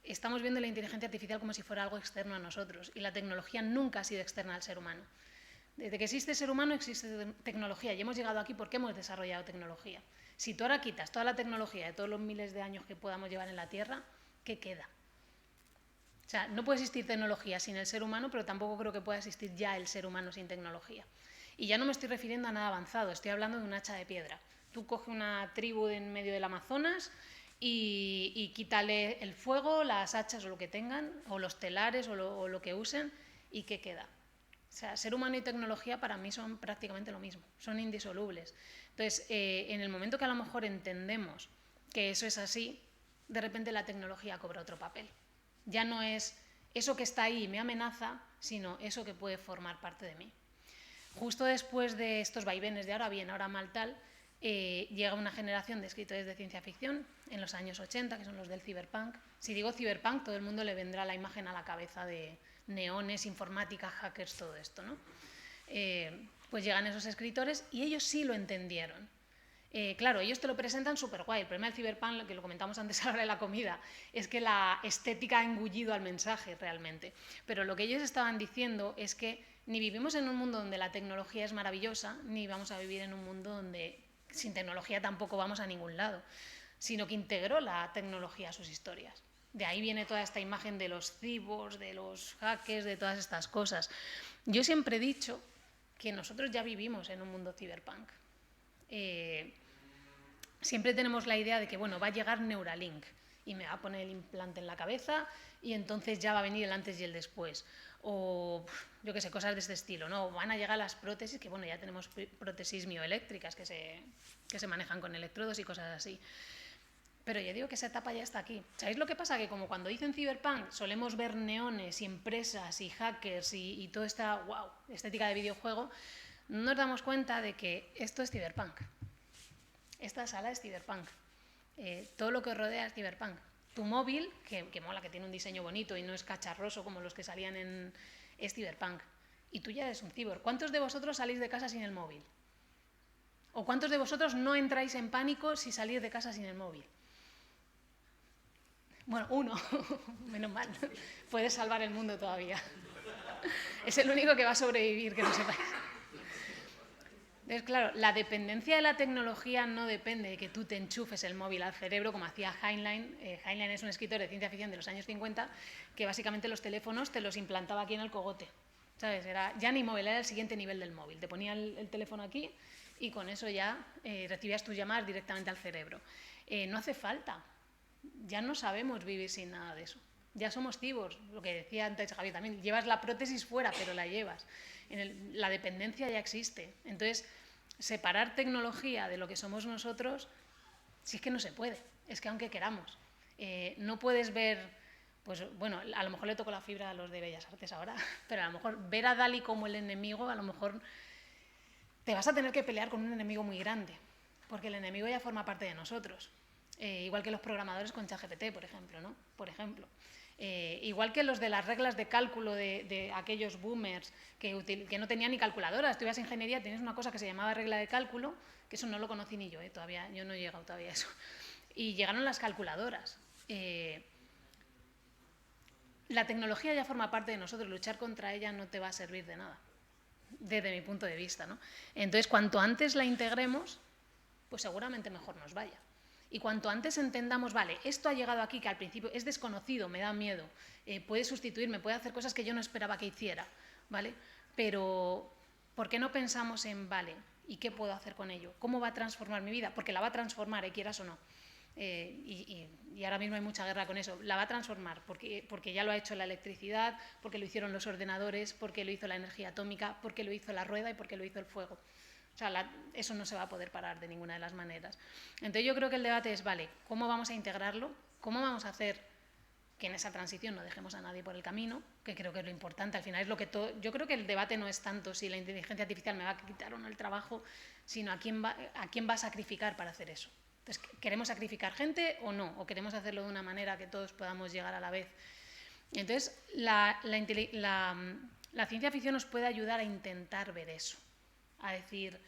Estamos viendo la inteligencia artificial como si fuera algo externo a nosotros, y la tecnología nunca ha sido externa al ser humano. Desde que existe ser humano existe tecnología, y hemos llegado aquí porque hemos desarrollado tecnología. Si tú ahora quitas toda la tecnología de todos los miles de años que podamos llevar en la Tierra, ¿qué queda? O sea, no puede existir tecnología sin el ser humano, pero tampoco creo que pueda existir ya el ser humano sin tecnología. Y ya no me estoy refiriendo a nada avanzado, estoy hablando de un hacha de piedra. Tú coges una tribu en medio del Amazonas y quítale el fuego, las hachas o lo que tengan, o los telares o lo que usen, ¿y qué queda? O sea, ser humano y tecnología para mí son prácticamente lo mismo, son indisolubles. Entonces, en el momento que a lo mejor entendemos que eso es así, de repente la tecnología cobra otro papel. Ya no es eso que está ahí y me amenaza, sino eso que puede formar parte de mí. Justo después de estos vaivenes de ahora bien, ahora mal tal, llega una generación de escritores de ciencia ficción en los años 80, que son los del cyberpunk. Si digo cyberpunk, todo el mundo le vendrá la imagen a la cabeza de neones, informática, hackers, todo esto, ¿no? Pues llegan esos escritores y ellos sí lo entendieron. Claro, ellos te lo presentan súper guay. El problema del cyberpunk, que lo comentamos antes a la hora de la comida, es que la estética ha engullido al mensaje realmente. Pero lo que ellos estaban diciendo es que ni vivimos en un mundo donde la tecnología es maravillosa, ni vamos a vivir en un mundo donde sin tecnología tampoco vamos a ningún lado, sino que integró la tecnología a sus historias. De ahí viene toda esta imagen de los cyborgs, de los hackers, de todas estas cosas. Yo siempre he dicho que nosotros ya vivimos en un mundo cyberpunk. Siempre tenemos la idea de que, bueno, va a llegar Neuralink y me va a poner el implante en la cabeza y entonces ya va a venir el antes y el después. O, yo qué sé, cosas de este estilo, ¿no? Van a llegar las prótesis, que bueno, ya tenemos prótesis mioeléctricas que se manejan con electrodos y cosas así. Pero yo digo que esa etapa ya está aquí. ¿Sabéis lo que pasa? Que como cuando dicen cyberpunk solemos ver neones y empresas y hackers y toda esta, wow, estética de videojuego, no nos damos cuenta de que esto es cyberpunk. Esta sala es cyberpunk. Todo lo que os rodea es cyberpunk. Tu móvil, que mola, que tiene un diseño bonito y no es cacharroso como los que salían es cyberpunk. Y tú ya eres un cyborg. ¿Cuántos de vosotros salís de casa sin el móvil? ¿O cuántos de vosotros no entráis en pánico si salís de casa sin el móvil? Bueno, uno, menos mal. Puedes salvar el mundo todavía. Es el único que va a sobrevivir, que no sepáis. Entonces, claro, la dependencia de la tecnología no depende de que tú te enchufes el móvil al cerebro, como hacía Heinlein. Heinlein es un escritor de ciencia ficción de los años 50, que básicamente los teléfonos te los implantaba aquí en el cogote. ¿Sabes? Era, ya ni móvil, era el siguiente nivel del móvil. Te ponía el teléfono aquí y con eso ya recibías tus llamadas directamente al cerebro. No hace falta. Ya no sabemos vivir sin nada de eso. Ya somos cyborgs, lo que decía antes Javier también. Llevas la prótesis fuera, pero la llevas. La dependencia ya existe. Entonces, separar tecnología de lo que somos nosotros, si es que no se puede. Es que aunque queramos. No puedes ver, pues bueno, a lo mejor le toco la fibra a los de Bellas Artes ahora, pero a lo mejor ver a Dalí como el enemigo, a lo mejor te vas a tener que pelear con un enemigo muy grande, porque el enemigo ya forma parte de nosotros. Igual que los programadores con ChatGPT, por ejemplo, ¿no? Por ejemplo. Igual que los de las reglas de cálculo de aquellos boomers que no tenían ni calculadoras. Tú ibas a ingeniería, tenías una cosa que se llamaba regla de cálculo, que eso no lo conocí ni yo, todavía, yo no he llegado todavía a eso. Y llegaron las calculadoras. La tecnología ya forma parte de nosotros, luchar contra ella no te va a servir de nada, desde mi punto de vista, ¿no? Entonces, cuanto antes la integremos, pues seguramente mejor nos vaya. Y cuanto antes entendamos, vale, esto ha llegado aquí, que al principio es desconocido, me da miedo, puede sustituirme, puede hacer cosas que yo no esperaba que hiciera, ¿vale? Pero, ¿por qué no pensamos en, vale, ¿y qué puedo hacer con ello? ¿Cómo va a transformar mi vida? Porque la va a transformar, quieras o no. Y ahora mismo hay mucha guerra con eso. La va a transformar porque ya lo ha hecho la electricidad, porque lo hicieron los ordenadores, porque lo hizo la energía atómica, porque lo hizo la rueda y porque lo hizo el fuego. O sea, eso no se va a poder parar de ninguna de las maneras. Entonces yo creo que el debate es, vale, ¿cómo vamos a integrarlo? ¿Cómo vamos a hacer que en esa transición no dejemos a nadie por el camino? Que creo que es lo importante. Al final es lo que todo... Yo creo que el debate no es tanto si la inteligencia artificial me va a quitar o no el trabajo, sino a quién va a sacrificar para hacer eso. Entonces, ¿queremos sacrificar gente o no? ¿O queremos hacerlo de una manera que todos podamos llegar a la vez? Entonces, la ciencia ficción nos puede ayudar a intentar ver eso, a decir,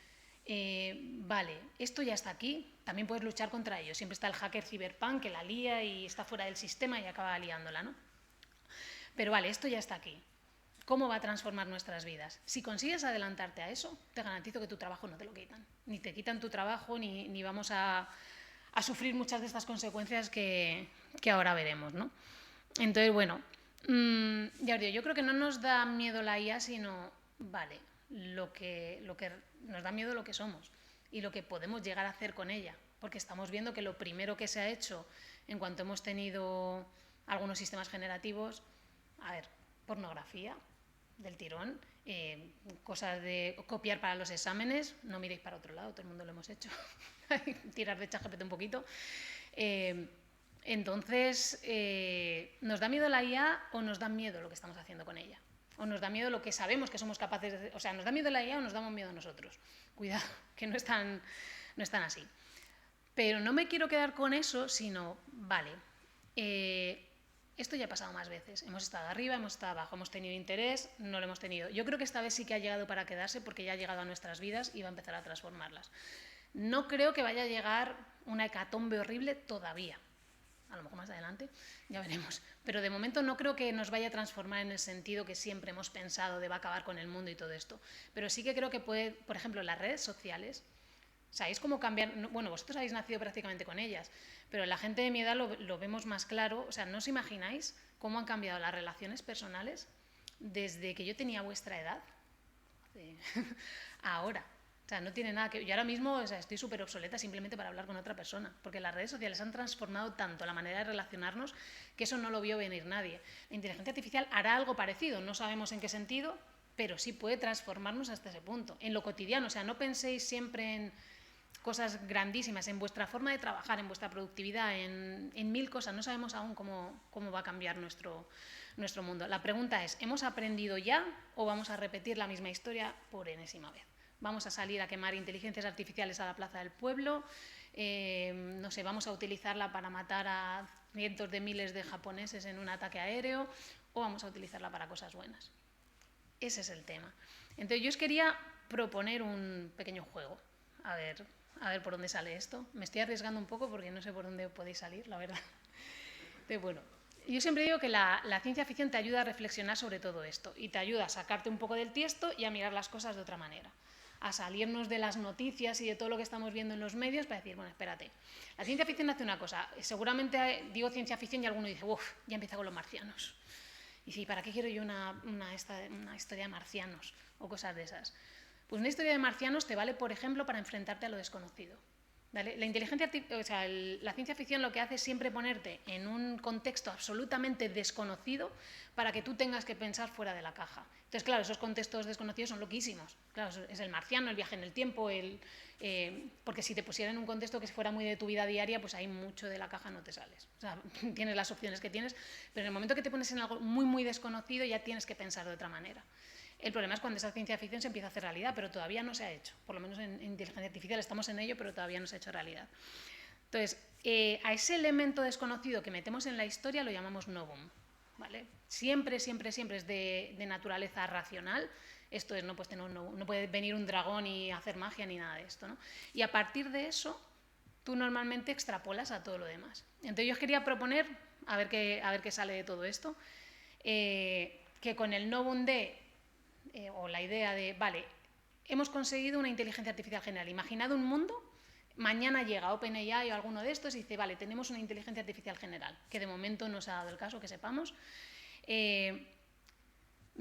vale, esto ya está aquí, también puedes luchar contra ello. Siempre está el hacker cyberpunk que la lía y está fuera del sistema y acaba liándola, ¿no? Pero vale, esto ya está aquí. ¿Cómo va a transformar nuestras vidas? Si consigues adelantarte a eso, te garantizo que tu trabajo no te lo quitan. Ni te quitan tu trabajo, ni vamos a sufrir muchas de estas consecuencias que ahora veremos, ¿no? Entonces, bueno, ya os digo, yo creo que no nos da miedo la IA, sino, vale, lo que nos da miedo lo que somos y lo que podemos llegar a hacer con ella. Porque estamos viendo que lo primero que se ha hecho en cuanto hemos tenido algunos sistemas generativos, a ver, pornografía del tirón, cosas de copiar para los exámenes, no miréis para otro lado, todo el mundo lo hemos hecho, tirar de ChatGPT un poquito. Entonces, ¿nos da miedo la IA o nos da miedo lo que estamos haciendo con ella? ¿O nos da miedo lo que sabemos que somos capaces de hacer? O sea, ¿nos da miedo la IA o nos damos miedo a nosotros? Cuidado, que no es tan así. Pero no me quiero quedar con eso, sino, vale, esto ya ha pasado más veces. Hemos estado arriba, hemos estado abajo, hemos tenido interés, no lo hemos tenido. Yo creo que esta vez sí que ha llegado para quedarse porque ya ha llegado a nuestras vidas y va a empezar a transformarlas. No creo que vaya a llegar una hecatombe horrible todavía. A lo mejor más adelante, ya veremos. Pero de momento no creo que nos vaya a transformar en el sentido que siempre hemos pensado de va a acabar con el mundo y todo esto. Pero sí que creo que puede, por ejemplo, las redes sociales, ¿sabéis cómo cambiar? Bueno, vosotros habéis nacido prácticamente con ellas, pero la gente de mi edad lo vemos más claro. O sea, ¿no os imagináis cómo han cambiado las relaciones personales desde que yo tenía vuestra edad a ahora? O sea, no tiene nada que... Yo ahora mismo, o sea, estoy súper obsoleta simplemente para hablar con otra persona, porque las redes sociales han transformado tanto la manera de relacionarnos que eso no lo vio venir nadie. La inteligencia artificial hará algo parecido, no sabemos en qué sentido, pero sí puede transformarnos hasta ese punto, en lo cotidiano. O sea, no penséis siempre en cosas grandísimas, en vuestra forma de trabajar, en vuestra productividad, en mil cosas. No sabemos aún cómo va a cambiar nuestro mundo. La pregunta es, ¿hemos aprendido ya o vamos a repetir la misma historia por enésima vez? Vamos a salir a quemar inteligencias artificiales a la plaza del pueblo, no sé, vamos a utilizarla para matar a cientos de miles de japoneses en un ataque aéreo, o vamos a utilizarla para cosas buenas. Ese es el tema. Entonces yo os quería proponer un pequeño juego, a ver por dónde sale esto. Me estoy arriesgando un poco porque no sé por dónde podéis salir, la verdad. Entonces, bueno, yo siempre digo que la ciencia ficción te ayuda a reflexionar sobre todo esto y te ayuda a sacarte un poco del tiesto y a mirar las cosas de otra manera, a salirnos de las noticias y de todo lo que estamos viendo en los medios para decir, bueno, espérate, la ciencia ficción hace una cosa, seguramente digo ciencia ficción y alguno dice, uff, ya empieza con los marcianos. Y sí, ¿para qué quiero yo una historia de marcianos o cosas de esas? Pues una historia de marcianos te vale, por ejemplo, para enfrentarte a lo desconocido. ¿Vale? La ciencia ficción lo que hace es siempre ponerte en un contexto absolutamente desconocido para que tú tengas que pensar fuera de la caja. Entonces, claro, esos contextos desconocidos son loquísimos. Claro, es el marciano, el viaje en el tiempo, porque si te pusieran en un contexto que fuera muy de tu vida diaria, pues ahí mucho de la caja no te sales. O sea, tienes las opciones que tienes, pero en el momento que te pones en algo muy, muy desconocido ya tienes que pensar de otra manera. El problema es cuando esa ciencia ficción se empieza a hacer realidad, pero todavía no se ha hecho. Por lo menos en inteligencia artificial estamos en ello, pero todavía no se ha hecho realidad. Entonces, a ese elemento desconocido que metemos en la historia lo llamamos novum, ¿vale? Siempre, siempre, siempre es de naturaleza racional. Esto es, no puede venir un dragón y hacer magia ni nada de esto, ¿no? Y a partir de eso, tú normalmente extrapolas a todo lo demás. Entonces yo os quería proponer, a ver qué sale de todo esto, que con el novum o la idea de, vale, hemos conseguido una inteligencia artificial general. Imaginad un mundo, mañana llega OpenAI o alguno de estos y dice, vale, tenemos una inteligencia artificial general, que de momento no se ha dado el caso, que sepamos. Me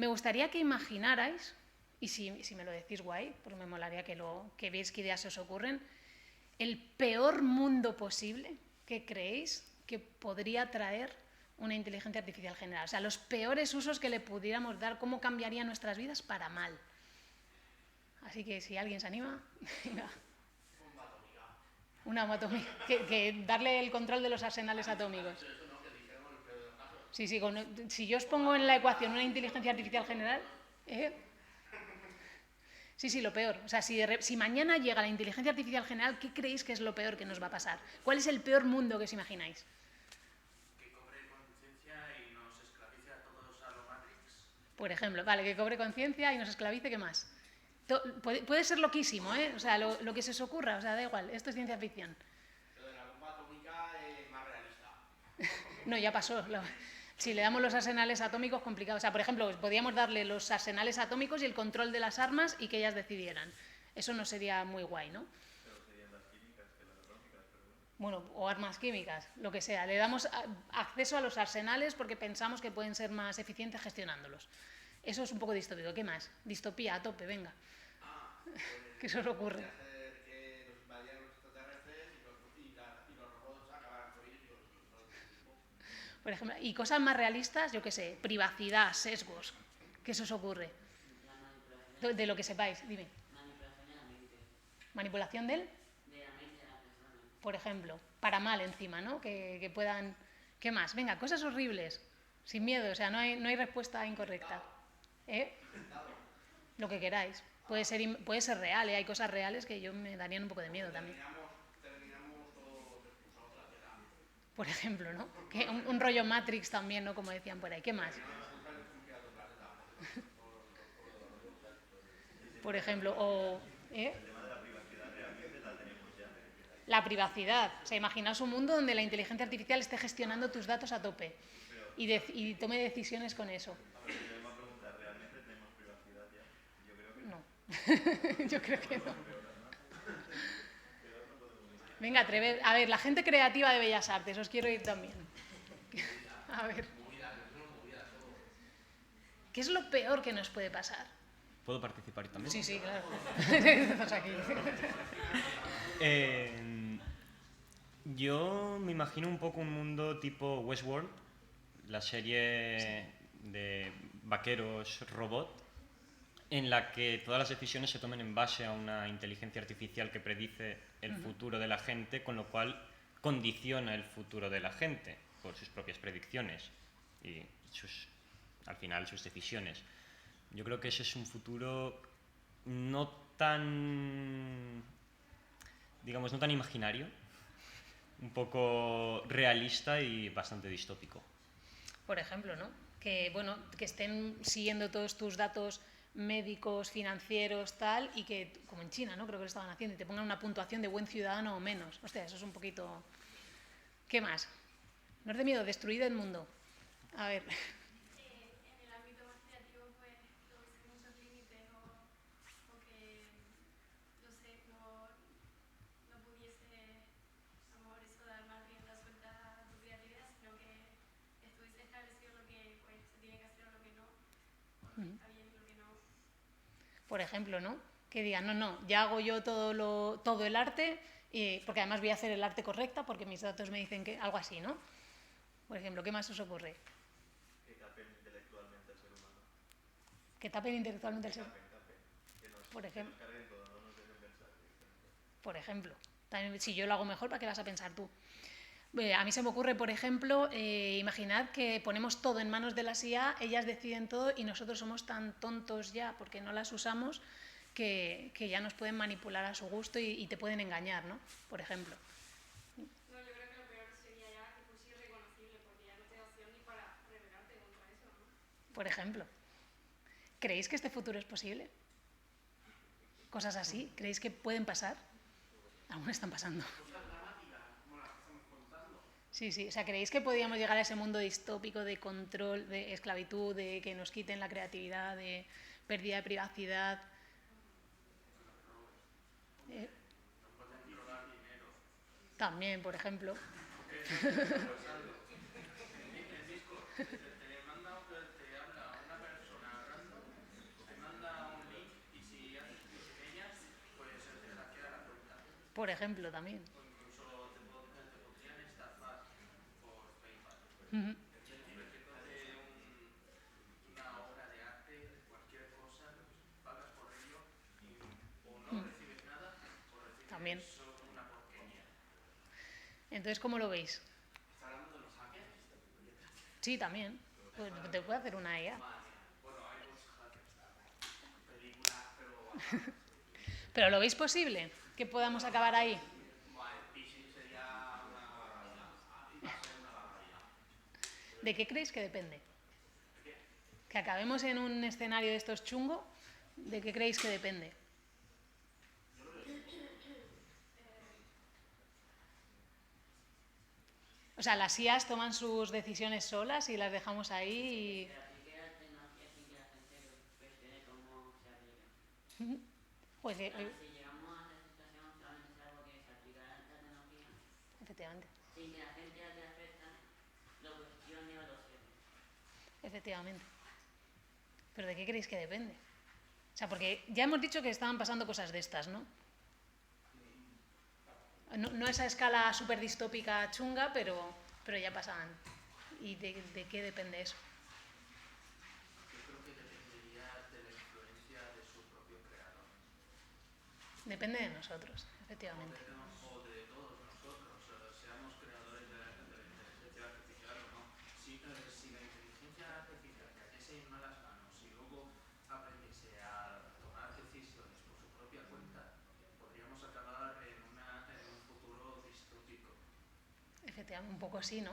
gustaría que imaginarais, y si me lo decís guay, porque me molaría que veáis qué ideas se os ocurren, el peor mundo posible que creéis que podría traer una inteligencia artificial general. O sea, los peores usos que le pudiéramos dar, cómo cambiaría nuestras vidas para mal. Así que si alguien se anima, venga. Una bomba atómica. Que darle el control de los arsenales atómicos. Sí, si yo os pongo en la ecuación una inteligencia artificial general, Sí, sí, lo peor. O sea, si mañana llega la inteligencia artificial general, ¿qué creéis que es lo peor que nos va a pasar? ¿Cuál es el peor mundo que os imagináis? Que cobre conciencia y nos esclavice a todos a lo Matrix. Por ejemplo, vale, que cobre conciencia y nos esclavice, ¿qué más? Puede ser loquísimo, ¿eh? O sea, lo que se os ocurra, o sea, da igual, esto es ciencia ficción. Lo de la bomba atómica es más realista. No, ya pasó. Si le damos los arsenales atómicos, complicado. O sea, por ejemplo, podríamos darle los arsenales atómicos y el control de las armas y que ellas decidieran. Eso no sería muy guay, ¿no? Pero serían las químicas que las atómicas, pero bueno. Bueno, o armas químicas, lo que sea. Le damos acceso a los arsenales porque pensamos que pueden ser más eficientes gestionándolos. Eso es un poco distópico. ¿Qué más? Distopía a tope, venga. ¿Qué se os ocurre? Hacer que nos invadieran los extraterrestres y los robots acabaran por ellos. Por ejemplo, y cosas más realistas, yo qué sé, privacidad, sesgos. ¿Qué se os ocurre? De lo que sepáis, dime. Manipulación de la mente. Manipulación del, De la mente de la persona. por ejemplo, para mal encima, ¿no? Que puedan... ¿Qué más? Venga, cosas horribles, sin miedo, o sea, no hay respuesta incorrecta. ¿Eh? Lo que queráis. Puede ser real, ¿eh? Hay cosas reales que yo me darían un poco de miedo también. Terminamos todos expulsados de la Tierra. Por ejemplo, ¿no? Que un rollo Matrix también, ¿no? Como decían por ahí. ¿Qué más? Por ejemplo, o... ¿eh? El tema de la privacidad realmente la tenemos ya. La privacidad. O sea, imaginaos un mundo donde la inteligencia artificial esté gestionando tus datos a tope y tome decisiones con eso. A ver, yo me voy a preguntar, ¿realmente tenemos privacidad ya? Yo creo que No. Yo creo que no. Venga, a ver, la gente creativa de Bellas Artes, os quiero ir también. A ver. ¿Qué es lo peor que nos puede pasar? ¿Puedo participar también? Sí, sí, claro. Estás aquí. Yo me imagino un poco un mundo tipo Westworld, la serie de vaqueros robot, en la que todas las decisiones se tomen en base a una inteligencia artificial que predice el futuro de la gente, con lo cual condiciona el futuro de la gente por sus propias predicciones y al final sus decisiones. Yo creo que ese es un futuro no tan, digamos, no tan imaginario, un poco realista y bastante distópico. Por ejemplo, ¿no? Que, bueno, que estén siguiendo todos tus datos médicos, financieros, tal, y que, como en China, ¿no? Creo que lo estaban haciendo, y te pongan una puntuación de buen ciudadano o menos. Hostia, eso es un poquito... ¿Qué más? No es de miedo, destruid el mundo. A ver... En el ámbito más creativo, pues, tuviese muchos límites o que, no sé, no pudiese, a lo mejor eso, dar más rienda suelta a tu creatividad, sino que estuviese establecido lo que pues, se tiene que hacer o lo que no, o lo que está bien y lo que no. Por ejemplo, ¿no? Que digan, no, ya hago yo todo el arte, porque además voy a hacer el arte correcta, porque mis datos me dicen que... Algo así, ¿no? Por ejemplo, ¿qué más os ocurre? que tapen intelectualmente al ser humano. Que tapen intelectualmente el ser... Que nos, Por ejemplo. que nos carguen todo, no nos dejen pensar. Por ejemplo. También, si yo lo hago mejor, ¿para qué vas a pensar tú? A mí se me ocurre, por ejemplo, imaginad que ponemos todo en manos de las IA, ellas deciden todo y nosotros somos tan tontos ya porque no las usamos que ya nos pueden manipular a su gusto y te pueden engañar, ¿no? Por ejemplo. No, yo creo que lo peor sería ya que fuese irreconocible, porque ya no te da opción ni para rebelarte contra eso, ¿no? Por ejemplo. ¿Creéis que este futuro es posible? Cosas así, ¿creéis que pueden pasar? Aún están pasando. Sí, sí, o sea, ¿creéis que podríamos llegar a ese mundo distópico de control, de esclavitud, de que nos quiten la creatividad, de pérdida de privacidad? También, por ejemplo. Por ejemplo, también. Ujú. También. Entonces, ¿cómo lo veis? Sí, también. Pues te puede hacer una IA. ¿Pero lo veis posible que podamos acabar ahí? Bueno, el phishing sería una barbaridad. Va a ser una barbaridad. ¿De qué creéis que depende? Que acabemos en un escenario de estos chungo, ¿de qué creéis que depende? O sea, las IAs toman sus decisiones solas y las dejamos ahí Se aplique la tecnología sin que la gente lo cuestione cómo se aplica. y... Pues Si llegamos a esa situación, solamente es algo que se aplica la tecnología efectivamente, sin que la gente a la que le afecta lo cuestione o lo sepa. efectivamente. ¿Pero de qué creéis que depende? O sea, porque ya hemos dicho que estaban pasando cosas de estas, ¿no? No a esa escala súper distópica chunga, pero ya pasaban. ¿Y de qué depende eso? Yo creo que dependería de la influencia de su propio creador. Depende de nosotros, efectivamente. O de todos nosotros, seamos creadores de la inteligencia artificial o no. Si la inteligencia artificial cayese en malas manos y luego aprendiese a tomar decisiones por su propia cuenta, podríamos acabar en un futuro distópico. Efectivamente, un poco así, ¿no?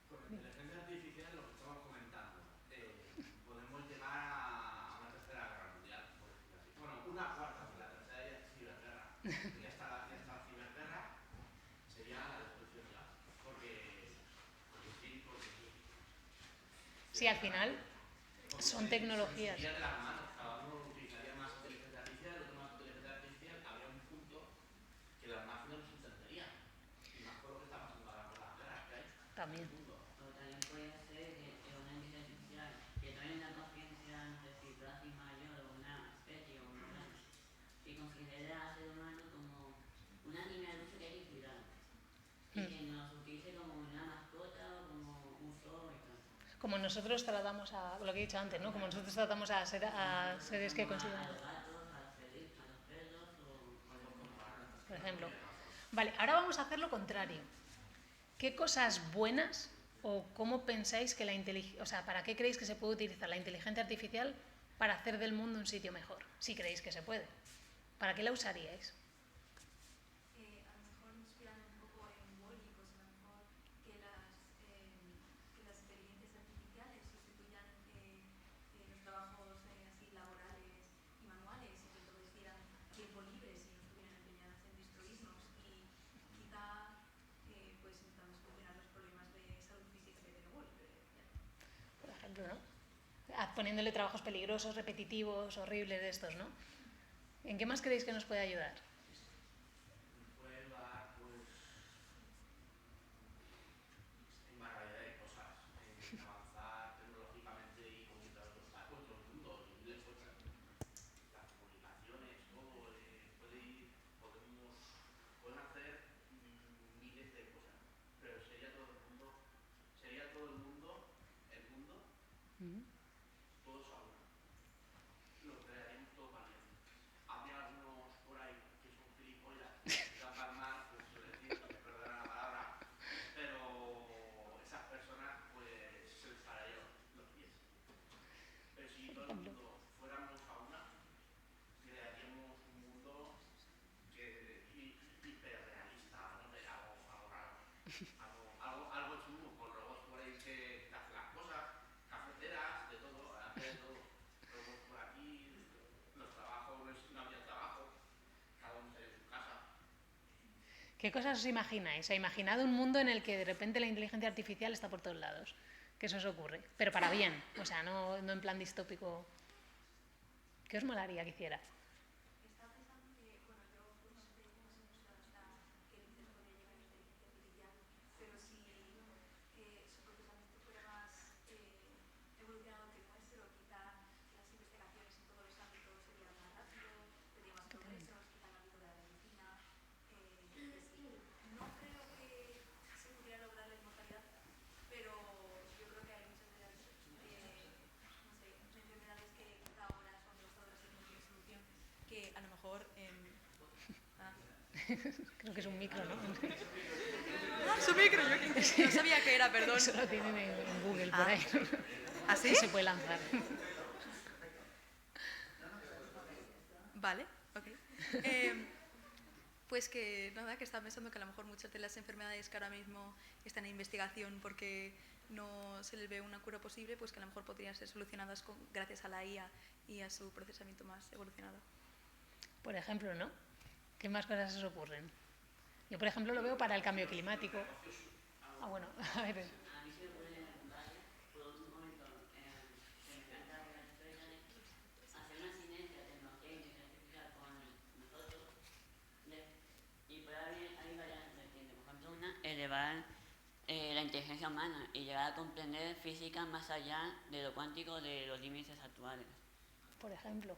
Con la inteligencia artificial, lo que estamos comentando, podemos llegar a una tercera guerra mundial, por decirlo así. Bueno, una cuarta, porque la tercera ya es ciberguerra. Ya está la ciberguerra, sería la destrucción ya. Porque sí, porque sí. Sí, al final son tecnologías. Sería de las manos, cada uno utilizaría más inteligencia artificial, otro más inteligencia artificial, habría un punto que las máquinas no se entenderían. Y más por lo que está pasando ahora con las guerras que hay. También. O también puede ser que una inteligencia artificial que tome una conciencia, no sé si próxima mayor o una especie o un humano, que considera al ser humano como un animal que hay que cuidar. Y que nos utilice como una mascota o como un zoo y tal. Como nosotros tratamos a, lo que he dicho antes, ¿no? Como nosotros tratamos a seres que Como a consideramos, los gatos, a los perros o por ejemplo. Vale, ahora vamos a hacer lo contrario. ¿Qué cosas buenas o cómo pensáis que la inteligencia, o sea, para qué creéis que se puede utilizar la inteligencia artificial para hacer del mundo un sitio mejor? Si creéis que se puede. ¿Para qué la usaríais? A lo mejor inspirando un poco en Wall-E, pues a lo mejor que las inteligencias artificiales sustituyan los trabajos así laborales y manuales y que entonces dieran tiempo libre si no estuvieran empeñadas en destruirnos y quizá pues intentando solucionar los problemas de salud física que tiene Wall-E. Por ejemplo, ¿no? Poniéndole trabajos peligrosos, repetitivos, horribles de estos, ¿no? ¿En qué más creéis que nos puede ayudar? Puede ayudar, pues, en variedad de cosas, en avanzar tecnológicamente y conquistar otro mundo, las comunicaciones, todo, pueden hacer miles de cosas, pero sería todo el mundo, todos a una. Lo crearíamos todos valientes. Habría algunos por ahí que son gilipollas, que necesitan palmar, pues suele decir, que me perdonan la palabra, pero esas personas pues se les pararían los pies. Pero si todo el mundo fuéramos a una, crearíamos un mundo hiperrealista, no sé, algo raro. Algo chungo, con robots por ahí que hacen las cosas, cafeteras, de todo, hacer de todo. Robots por aquí, los trabajos, no había trabajo, cada uno estaría en su casa. ¿Qué cosas os imagináis? ¿Os imaginad un mundo en el que de repente la inteligencia artificial está por todos lados? ¿Qué se os ocurre? Pero para bien, o sea, no en plan distópico. ¿Qué os molaría que hiciera? Estaba pensando que, bueno, yo pues no sé cómo se nos hasta qué límites podría llegar la inteligencia artificial, pero si su procesamiento fuera más evolucionado que el nuestro, quizá las investigaciones en todos los ámbitos serían más rápido, tendría más progresos, quizá en el ámbito de la medicina. No creo que se pudiera lograr la inmortalidad, pero yo creo que hay muchas de las no sé, enfermedades que quizá ahora son devastadoras y no tienen solución, que a lo mejor Creo que es un micro, ¿no? su micro, yo no sabía que era, perdón. Eso lo tienen en Google por ahí. ¿Así? Que se puede lanzar. Vale, ok. Pues que nada, que estaba pensando que a lo mejor muchas de las enfermedades que ahora mismo están en investigación porque no se les ve una cura posible, pues que a lo mejor podrían ser solucionadas gracias a la IA y a su procesamiento más evolucionado. Por ejemplo, ¿no? ¿Qué más cosas os ocurren? Yo, por ejemplo, lo veo para el cambio climático. Ah, bueno, a ver. A mí se me ocurre varias, por un momento, se me encanta la historia de hacer una sinergia de tecnología e inteligencia artificial con nosotros y poder hay varias vertientes. Por ejemplo, una, elevar la inteligencia humana y llegar a comprender física más allá de lo cuántico de los límites actuales. Por ejemplo.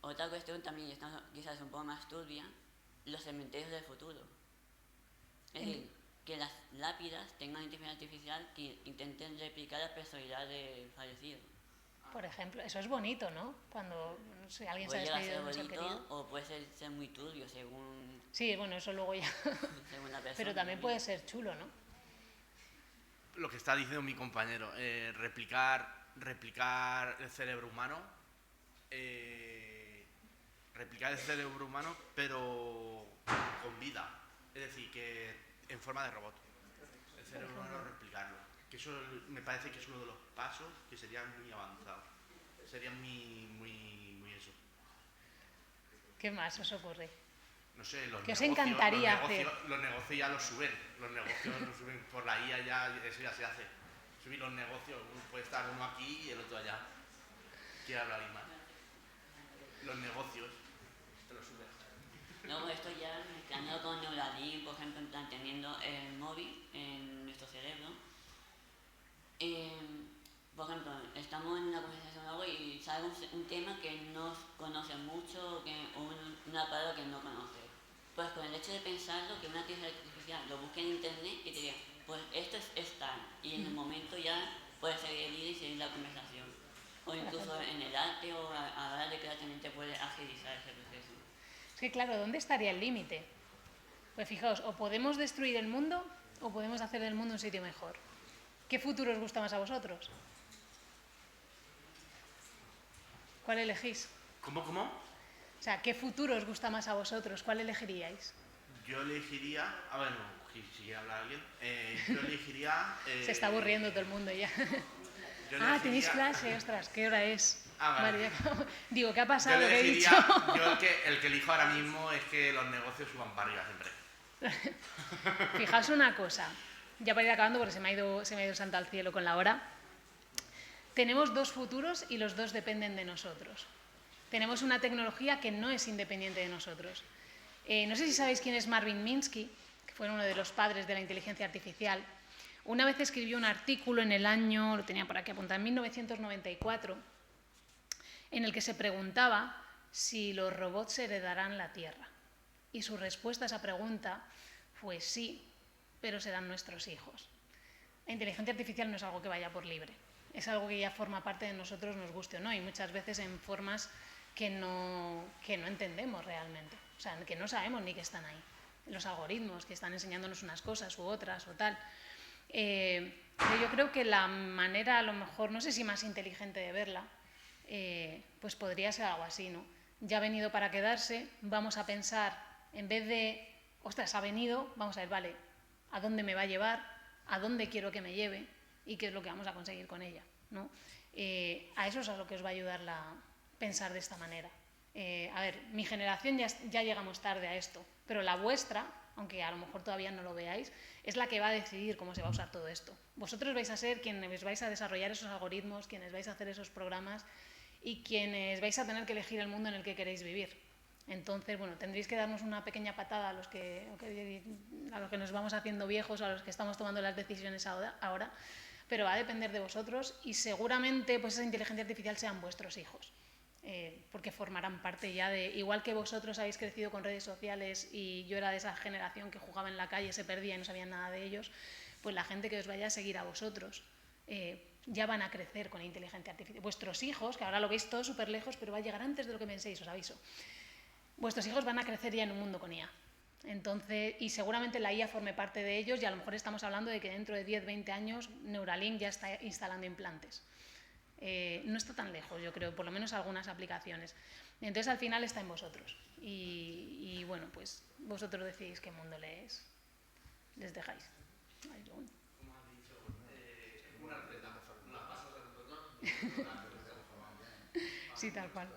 Otra cuestión también, y esta quizás un poco más turbia, los cementerios del futuro. Es decir, que las lápidas tengan inteligencia artificial que intenten replicar la personalidad del fallecido. Por ejemplo, eso es bonito, ¿no? Cuando no sé, alguien se ha Puede llegar a despedido ser de un ser bonito querido. o puede ser muy turbio según, Sí, bueno, eso luego ya. según la persona. Pero también puede ser chulo, ¿no? Lo que está diciendo mi compañero, replicar el cerebro humano, pero con vida, es decir, que en forma de robot, el cerebro humano replicarlo, que eso me parece que es uno de los pasos que serían muy avanzados, serían muy eso. ¿Qué más os ocurre? No sé, los ¿Qué os negocios, encantaría hacer? los negocios ya los suben, por la IA, ya, eso ya se hace. Subir los negocios, puede estar uno aquí y el otro allá. ¿Quiere hablar más? Los negocios, te los subes. Luego esto ya mezclando con Neuralink, por ejemplo, en plan teniendo el móvil en nuestro cerebro. Por ejemplo, estamos en una conversación o algo y sale un tema que no conoce mucho o una palabra que no conoce. Pues con el hecho de pensarlo, que una inteligencia artificial lo busque en internet y te diga, pues esto es tal, y en el momento ya puedes seguir el hilo y seguir la conversación. O incluso en el arte o a la hora de crear también te puede agilizar ese proceso. Es que claro, ¿dónde estaría el límite? Pues fijaos, o podemos destruir el mundo o podemos hacer del mundo un sitio mejor. ¿Qué futuro os gusta más a vosotros? ¿Cuál elegís? ¿Cómo? O sea, ¿qué futuro os gusta más a vosotros? ¿Cuál elegiríais? Yo elegiría, bueno, si quiere hablar alguien, yo elegiría... Se está aburriendo todo el mundo ya. yo Ah, elegiría- tenéis clase, ostras, ¿qué hora es? Vale. ya digo, ¿qué ha Yo pasado? ¿Qué he dicho? elegiría, el que elijo ahora mismo es que los negocios suban para arriba siempre. Fijaos una cosa, ya para ir acabando porque se me ha ido el santo al cielo con la hora. Tenemos dos futuros y los dos dependen de nosotros. Tenemos una tecnología que no es independiente de nosotros. No sé si sabéis quién es Marvin Minsky, que fue uno de los padres de la inteligencia artificial. Una vez escribió un artículo en el año, lo tenía por aquí apuntado, en 1994, en el que se preguntaba si los robots heredarán la Tierra. Y su respuesta a esa pregunta fue sí, pero serán nuestros hijos. La inteligencia artificial no es algo que vaya por libre, es algo que ya forma parte de nosotros, nos guste o no, y muchas veces en formas que no entendemos realmente, o sea, que no sabemos ni que están ahí. Los algoritmos que están enseñándonos unas cosas u otras o tal. Pero yo creo que la manera, a lo mejor, no sé si más inteligente de verla, pues podría ser algo así, ¿no? Ya ha venido para quedarse, vamos a pensar, en vez de, ostras, ha venido, vamos a ver, vale, ¿a dónde me va a llevar? ¿A dónde quiero que me lleve? ¿Y qué es lo que vamos a conseguir con ella? ¿No? A eso es a lo que os va a ayudar pensar de esta manera. A ver, mi generación ya llegamos tarde a esto, pero la vuestra, aunque a lo mejor todavía no lo veáis, es la que va a decidir cómo se va a usar todo esto. Vosotros vais a ser quienes vais a desarrollar esos algoritmos, quienes vais a hacer esos programas y quienes vais a tener que elegir el mundo en el que queréis vivir. Entonces, bueno, tendréis que darnos una pequeña patada a los que nos vamos haciendo viejos, a los que estamos tomando las decisiones ahora, pero va a depender de vosotros y seguramente pues esa inteligencia artificial sean vuestros hijos. Porque formarán parte ya de, igual que vosotros habéis crecido con redes sociales y yo era de esa generación que jugaba en la calle, se perdía y no sabía nada de ellos, pues la gente que os vaya a seguir a vosotros ya van a crecer con inteligencia artificial. Vuestros hijos, que ahora lo veis todo súper lejos, pero va a llegar antes de lo que penséis, os aviso. Vuestros hijos van a crecer ya en un mundo con IA. Entonces, y seguramente la IA forme parte de ellos y a lo mejor estamos hablando de que dentro de 10-20 años Neuralink ya está instalando implantes. No está tan lejos, yo creo, por lo menos algunas aplicaciones. Y entonces al final está en vosotros. Y bueno, pues vosotros decidís qué mundo les dejáis. Ahí lo uno. Como has dicho, es como una receta. Unas pasas a nosotros. Sí, tal cual.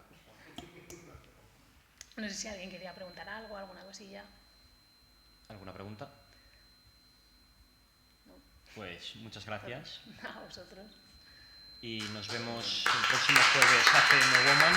No sé si alguien quería preguntar algo, alguna cosilla. ¿Alguna pregunta? No. Pues muchas gracias. A vosotros. Y nos vemos el próximo jueves hace No Woman.